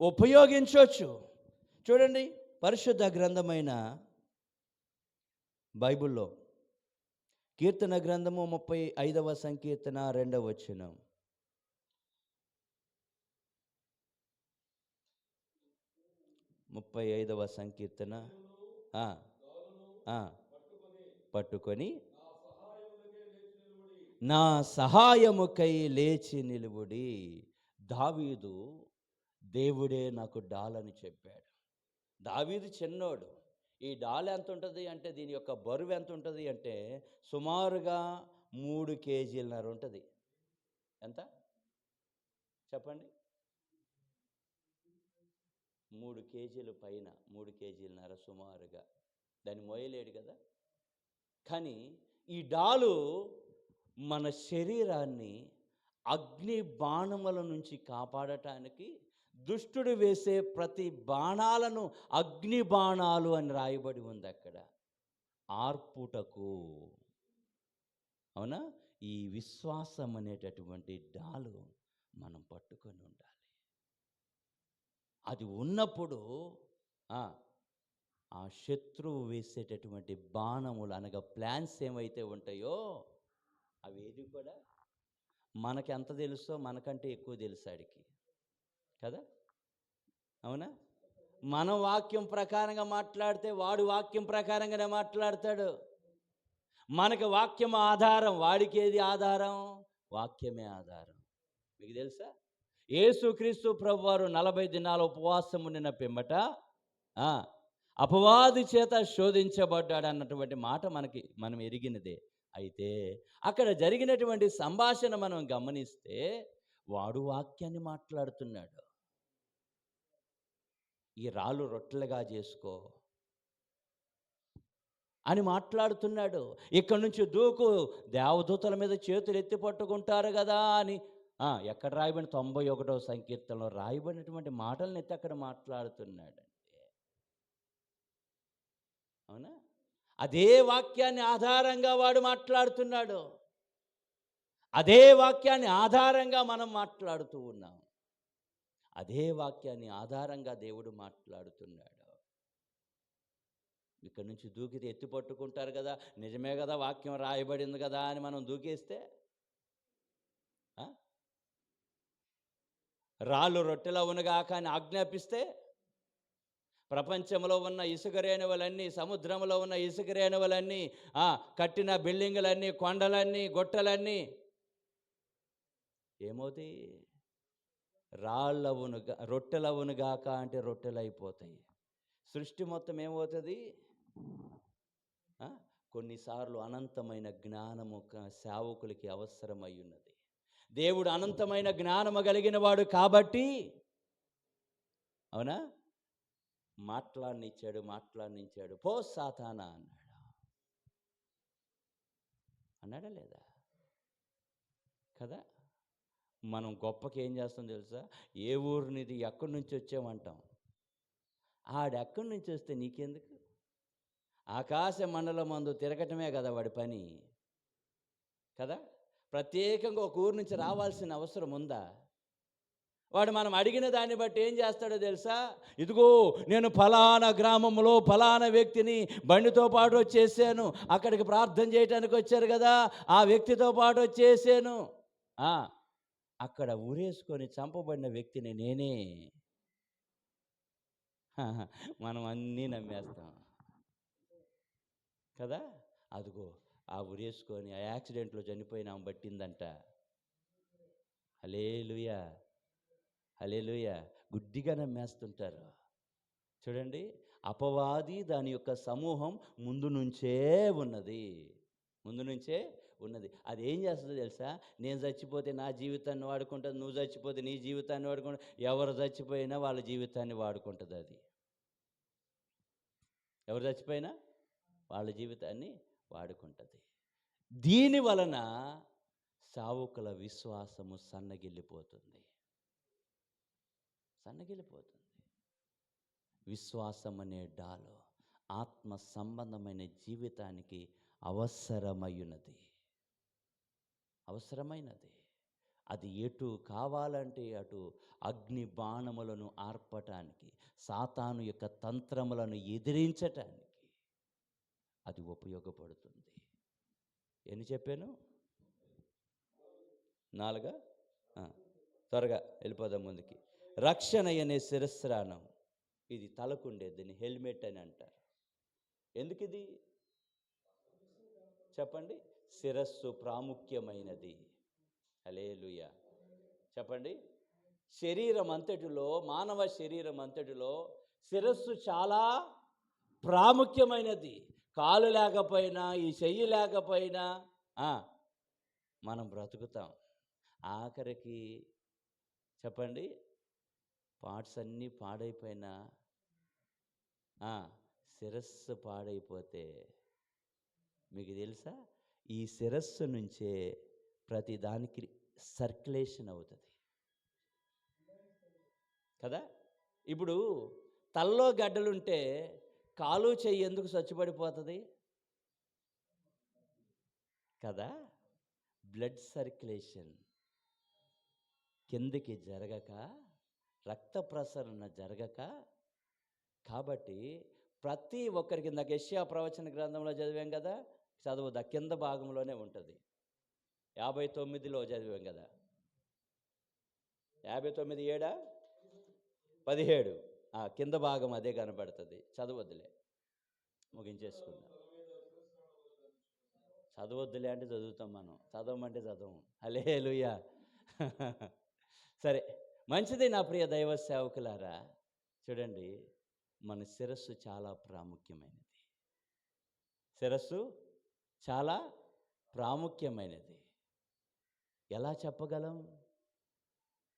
ఉపయోగించవచ్చు. చూడండి, పరిశుద్ధ గ్రంథమైన బైబిల్లో కీర్తన గ్రంథము 35వ సంకీర్తన 2వ వచనం. సంకీర్తన పట్టుకొని నా సహాయముకై లేచి నిలువుడి. దావీదు దేవుడే నాకు డాలని చెప్పాడు. దావీదు చిన్నోడు. ఈ డాల్ ఎంత ఉంటుంది అంటే, దీని యొక్క బరువు ఎంత ఉంటుంది అంటే సుమారుగా 3 కేజీలన్నర ఉంటుంది. ఎంత చెప్పండి? 3 కేజీలు పైన, 3 కేజీలన్నర సుమారుగా. దాన్ని మోయలేడు కదా. కానీ ఈ డాలు మన శరీరాన్ని అగ్ని బాణముల నుంచి కాపాడటానికి, దుష్టుడు వేసే ప్రతి బాణాలను అగ్ని బాణాలు అని రాయబడి ఉంది అక్కడ, ఆర్పుటకు. అవునా? ఈ విశ్వాసం అనేటటువంటి డాలు మనం పట్టుకొని ఉండాలి. అది ఉన్నప్పుడు ఆ శత్రువు వేసేటటువంటి బాణములు అనగా ప్లాన్స్ ఏమైతే ఉంటాయో అవేది కూడా మనకి ఎంత తెలుసో మనకంటే ఎక్కువ తెలుసు ఆడికి కదా. అవునా? మన వాక్యం ప్రకారంగా మాట్లాడితే వాడు వాక్యం ప్రకారంగానే మాట్లాడతాడు. మనకి వాక్యం ఆధారం, వాడికి ఏది ఆధారం? వాక్యమే ఆధారం. మీకు తెలుసా, యేసుక్రీస్తు ప్రభువారు 40 దినాల ఉపవాసం ఉండిన పిమ్మట అపవాది చేత శోధించబడ్డాడు అన్నటువంటి మాట మనం ఎరిగినదే. అయితే అక్కడ జరిగినటువంటి సంభాషణ మనం గమనిస్తే వాడు వాక్యాన్ని మాట్లాడుతున్నాడు. ఈ రాళ్ళు రొట్టెలుగా చేసుకో అని మాట్లాడుతున్నాడు. ఇక్కడి నుంచి దూకు, దేవదూతల మీద చేతులు ఎత్తి పట్టుకుంటారు కదా అని ఎక్కడ రాయబడిన 91వ సంకీర్తనలో రాయబడినటువంటి మాటలను ఎత్తి అక్కడ మాట్లాడుతున్నాడండి. అవునా? అదే వాక్యాన్ని ఆధారంగా వాడు మాట్లాడుతున్నాడు. అదే వాక్యాన్ని ఆధారంగా మనం మాట్లాడుతూ ఉన్నాం. అదే వాక్యాన్ని ఆధారంగా దేవుడు మాట్లాడుతున్నాడు. ఇక్కడ నుంచి దూకితే ఎత్తి పట్టుకుంటారు కదా, నిజమే కదా, వాక్యం రాయబడింది కదా అని మనం దూకేస్తే రాళ్ళు రొట్టెలవునుగాక అని ఆజ్ఞాపిస్తే ప్రపంచంలో ఉన్న ఇసుక రేణువులన్నీ, సముద్రంలో ఉన్న ఇసుక రేణువులన్నీ, కట్టిన బిల్డింగులన్నీ, కొండలన్నీ, గుట్టలన్నీ ఏమవుతాయి? రొట్టెలవునుగాక అంటే రొట్టెలైపోతాయి. సృష్టి మొత్తం ఏమవుతుంది? కొన్నిసార్లు అనంతమైన జ్ఞానము సేవకులకి అవసరమై ఉన్నది. దేవుడు అనంతమైన జ్ఞానము కలిగిన వాడు కాబట్టి, అవునా, మాట్లాడినిచ్చాడు. పో సాతానా అన్నాడా లేదా? కదా. మనం గొప్పకి ఏం చేస్తాం తెలుసా? ఏ ఊరినిది, ఎక్కడి నుంచి వచ్చామంటాం. ఆడెక్కడి నుంచి వస్తే నీకెందుకు? ఆకాశ మండలం మందు తిరగటమే కదా వాడి పని కదా. ప్రత్యేకంగా ఒక ఊరు నుంచి రావాల్సిన అవసరం ఉందా? వాడు మనం అడిగిన దాన్ని బట్టి ఏం చేస్తాడో తెలుసా? ఇదిగో నేను ఫలానా గ్రామంలో ఫలానా వ్యక్తిని బండితో పాటు వచ్చేసాను, అక్కడికి ప్రార్థన చేయడానికి వచ్చారు కదా, ఆ వ్యక్తితో పాటు వచ్చేసాను. అక్కడ ఊరేసుకొని చంపబడిన వ్యక్తిని నేనే. మనం అన్నీ నమ్మేస్తాం కదా. అదిగో ఆ ఉరేసుకొని ఆ యాక్సిడెంట్లో చనిపోయిన ఆమె పట్టిందంట. హల్లెలూయా, హల్లెలూయా. గుడ్డిగా నమ్మేస్తుంటారు చూడండి. అపవాది దాని యొక్క సమూహం ముందు నుంచే ఉన్నది. అది ఏం చేస్తుందో తెలుసా? నేను చచ్చిపోతే నా జీవితాన్ని వాడుకుంటుంది, నువ్వు చచ్చిపోతే నీ జీవితాన్ని వాడుకుంటుంది, ఎవరు చచ్చిపోయినా వాళ్ళ జీవితాన్ని వాడుకుంటుంది. అది ఎవరు చచ్చిపోయినా వాళ్ళ జీవితాన్ని వాడుకుంటుంది. దీని వలన సావుకుల విశ్వాసము సన్నగిల్లిపోతుంది. విశ్వాసం అనే డాలు ఆత్మ సంబంధమైన జీవితానికి అవసరమైనది. అది ఎటు కావాలంటే అటు అగ్ని బాణములను ఆర్పటానికి, సాతాను యొక్క తంత్రములను ఎదిరించటానికి అది ఉపయోగపడుతుంది. ఎన్ని చెప్పాను? 4. త్వరగా వెళ్ళిపోదాం ముందుకి. రక్షణ అనే శిరస్త్రాణం, ఇది తలకుండేది, దీన్ని హెల్మెట్ అని అంటారు. ఎందుకు ఇది చెప్పండి? శిరస్సు ప్రాముఖ్యమైనది. హల్లెలూయా చెప్పండి. మానవ శరీరం అంతటిలో శిరస్సు చాలా ప్రాముఖ్యమైనది. కాలు లేకపోయినా, ఈ చెయ్యి లేకపోయినా మనం బ్రతుకుతాం. ఆఖరికి చెప్పండి, పార్ట్స్ అన్నీ పాడైపోయినా శిరస్సు పాడైపోతే మీకు తెలుసా, ఈ శిరస్సు నుంచే ప్రతి దానికి సర్క్యులేషన్ అవుతుంది కదా. ఇప్పుడు తలలో గడ్డలుంటే కాలు చెయ్యి ఎందుకు స్వచ్ఛపడిపోతుంది కదా? బ్లడ్ సర్క్యులేషన్ కిందకి జరగక, రక్త ప్రసరణ జరగక. కాబట్టి ప్రతి ఒక్కరికి, ఇందాక యెషయా ప్రవచన గ్రంథంలో చదివాం కదా, చదువుదా కింద భాగంలోనే ఉంటుంది. 59లో చదివాం కదా, 59:7-17 కింద భాగం అదే కనబడుతుంది. చదవద్దులే, ముగించేసుకుందాం. చదవద్దులే అంటే చదువుతాం, మనం చదవమంటే చదవం. హల్లెలూయా. సరే, మంచిది నా ప్రియ దైవ సేవకులారా. చూడండి, మన శిరస్సు చాలా ప్రాముఖ్యమైనది. శిరస్సు చాలా ప్రాముఖ్యమైనది. ఎలా చెప్పగలం?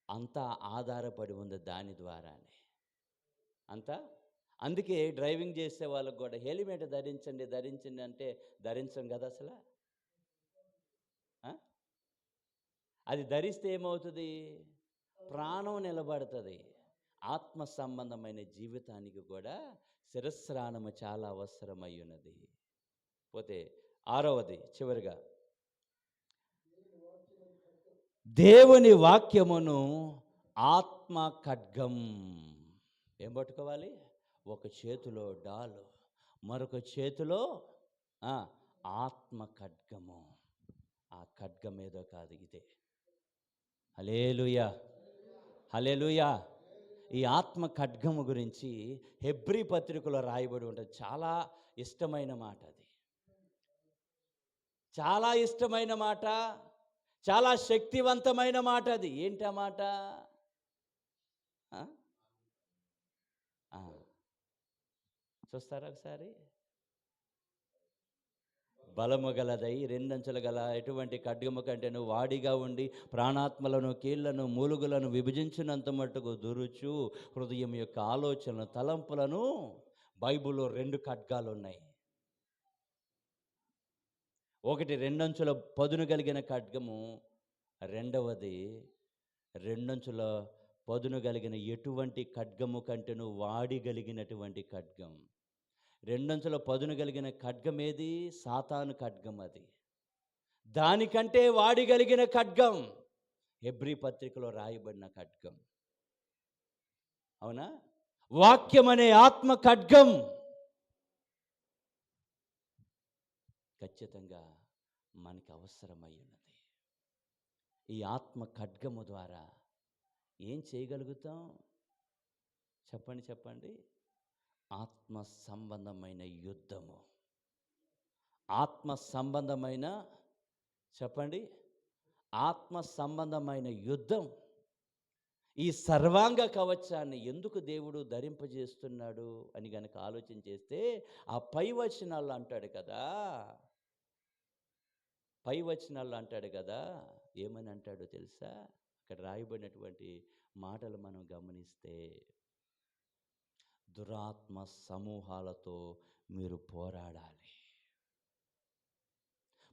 అంతా ఆధారపడి ఉంది దాని ద్వారానే. అంతా అందుకే డ్రైవింగ్ చేసే వాళ్ళకు కూడా హెల్మెట్ ధరించండి ధరించండి అంటే ధరించం కదా అసలు. అది ధరిస్తే ఏమవుతుంది? ప్రాణం నిలబడుతుంది. ఆత్మ సంబంధమైన జీవితానికి కూడా శిరస్నానము చాలా అవసరమై ఉన్నది. పోతే 6వది చివరిగా, దేవుని వాక్యమును ఆత్మ ఖడ్గం. ఏం పట్టుకోవాలి? ఒక చేతిలో డాలు, మరొక చేతిలో ఆత్మ ఖడ్గము. ఆ ఖడ్గం ఏదో కాదు, ఇదే. హల్లెలూయా, హల్లెలూయా. ఈ ఆత్మ ఖడ్గము గురించి హెబ్రీ పత్రికలో రాయబడి ఉంటుంది. చాలా ఇష్టమైన మాట అది, చాలా ఇష్టమైన మాట, చాలా శక్తివంతమైన మాట అది. ఏంటి ఆ మాట? చూస్తారా ఒకసారి? బలము గలదై రెండంచులు గల ఎటువంటి ఖడ్గము కంటేను వాడిగా ఉండి ప్రాణాత్మలను కీళ్లను మూలుగులను విభజించినంత మట్టుకు దురుచు హృదయం యొక్క ఆలోచనలు తలంపులను. బైబిల్లో 2 ఖడ్గాలు ఉన్నాయి. ఒకటి రెండంచుల పదును కలిగిన ఖడ్గము, రెండవది రెండంచుల పదును కలిగిన ఎటువంటి ఖడ్గము కంటేను వాడిగలిగినటువంటి ఖడ్గం. రెండంచుల పదును కలిగిన ఖడ్గం ఏది? సాతాను ఖడ్గం. అది దానికంటే వాడిగలిగిన ఖడ్గం హెబ్రీ పత్రికలో రాయబడిన ఖడ్గం. అవునా? వాక్యం అనే ఆత్మ ఖడ్గం ఖచ్చితంగా మనకి అవసరమై ఉన్నది. ఈ ఆత్మ ఖడ్గము ద్వారా ఏం చేయగలుగుతాం? చెప్పండి చెప్పండి. ఆత్మ సంబంధమైన యుద్ధము, ఆత్మ సంబంధమైన, చెప్పండి, ఆత్మ సంబంధమైన యుద్ధం. ఈ సర్వాంగ కవచాన్ని ఎందుకు దేవుడు ధరింపజేస్తున్నాడు అని గనక ఆలోచన చేస్తే, ఆ పై వచనాల్లో అంటాడు కదా, ఏమని అంటాడో తెలుసా? అక్కడ రాయబడినటువంటి మాటలు మనం గమనిస్తే, దురాత్మ సమూహాలతో మీరు పోరాడాలి.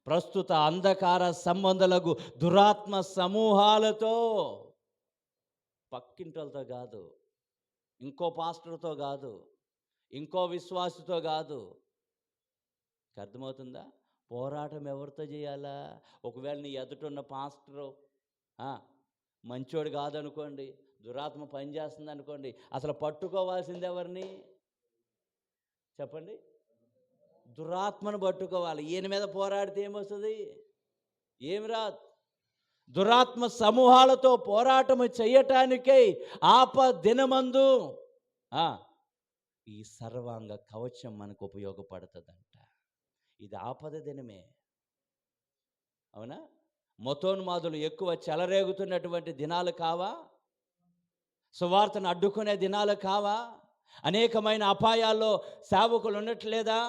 ప్రస్తుత అంధకార సంబంధాలకు దురాత్మ సమూహాలతో, పక్కింటలతో కాదు, ఇంకో పాస్టర్తో కాదు, ఇంకో విశ్వాసితో కాదు. అర్థమవుతుందా? పోరాటం ఎవరితో చేయాలా? ఒకవేళ నీ ఎదుటున్న పాస్టరు మంచోడు కాదనుకోండి, దురాత్మ పనిచేస్తుంది అనుకోండి, అసలు పట్టుకోవాల్సింది ఎవరిని? చెప్పండి. దురాత్మను పట్టుకోవాలి. ఈయన మీద పోరాడితే ఏమొస్తుంది? ఏమి రాదు. దురాత్మ సమూహాలతో పోరాటము చేయటానికై దినమందు ఈ సర్వాంగ కవచం మనకు ఉపయోగపడుతుందంట. ఇది ఆపద దినమే. అవునా? మతోన్మాదులు ఎక్కువ చెలరేగుతున్నటువంటి దినాలు కావా? సువార్తను అడ్డుకునే దినాలు కావా? అనేకమైన అపాయాల్లో సేవకులు ఉండట్లేదా?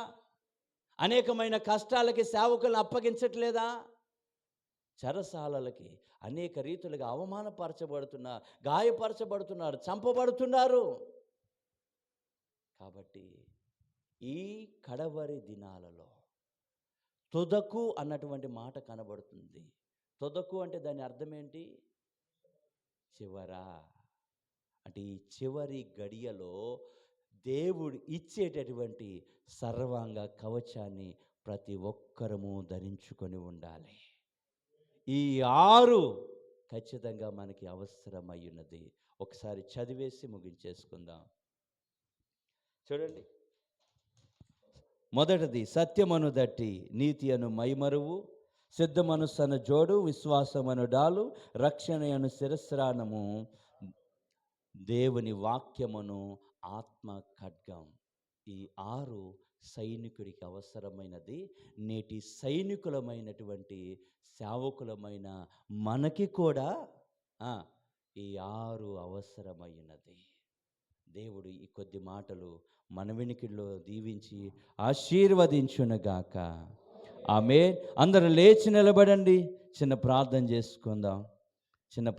అనేకమైన కష్టాలకి సేవకులను అప్పగించట్లేదా? చెరసాలలకి అనేక రీతులుగా అవమానపరచబడుతున్నారు, గాయపరచబడుతున్నారు, చంపబడుతున్నారు. కాబట్టి ఈ కడవరి దినాలలో తుదకు అన్నటువంటి మాట కనబడుతుంది. తుదకు అంటే దాని అర్థం ఏంటి? చివరా. అంటే ఈ చివరి గడియలో దేవుడు ఇచ్చేటటువంటి సర్వాంగ కవచాన్ని ప్రతి ఒక్కరము ధరించుకొని ఉండాలి. ఈ 6 ఖచ్చితంగా మనకి అవసరమై ఉన్నది. ఒకసారి చదివేసి ముగించేసుకుందాం. చూడండి. మొదటిది, సత్యమను దట్టి నీతి అను మైమరువు, సిద్ధమనుసన జోడు, విశ్వాసమను డాలు, రక్షణయను శిరస్రానము, దేవుని వాక్యమును ఆత్మ ఖడ్గం. ఈ 6 సైనికుడికి అవసరమైనది. నేటి సైనికులమైనటువంటి సేవకులమైన మనకి కూడా ఈ 6 అవసరమైనది. దేవుడు ఈ కొద్ది మాటలు మన వెనుకల్లో దీవించి ఆశీర్వదించునుగాక. ఆమేన్. అందరూ లేచి నిలబడండి, చిన్న ప్రార్థన చేసుకుందాం. చిన్న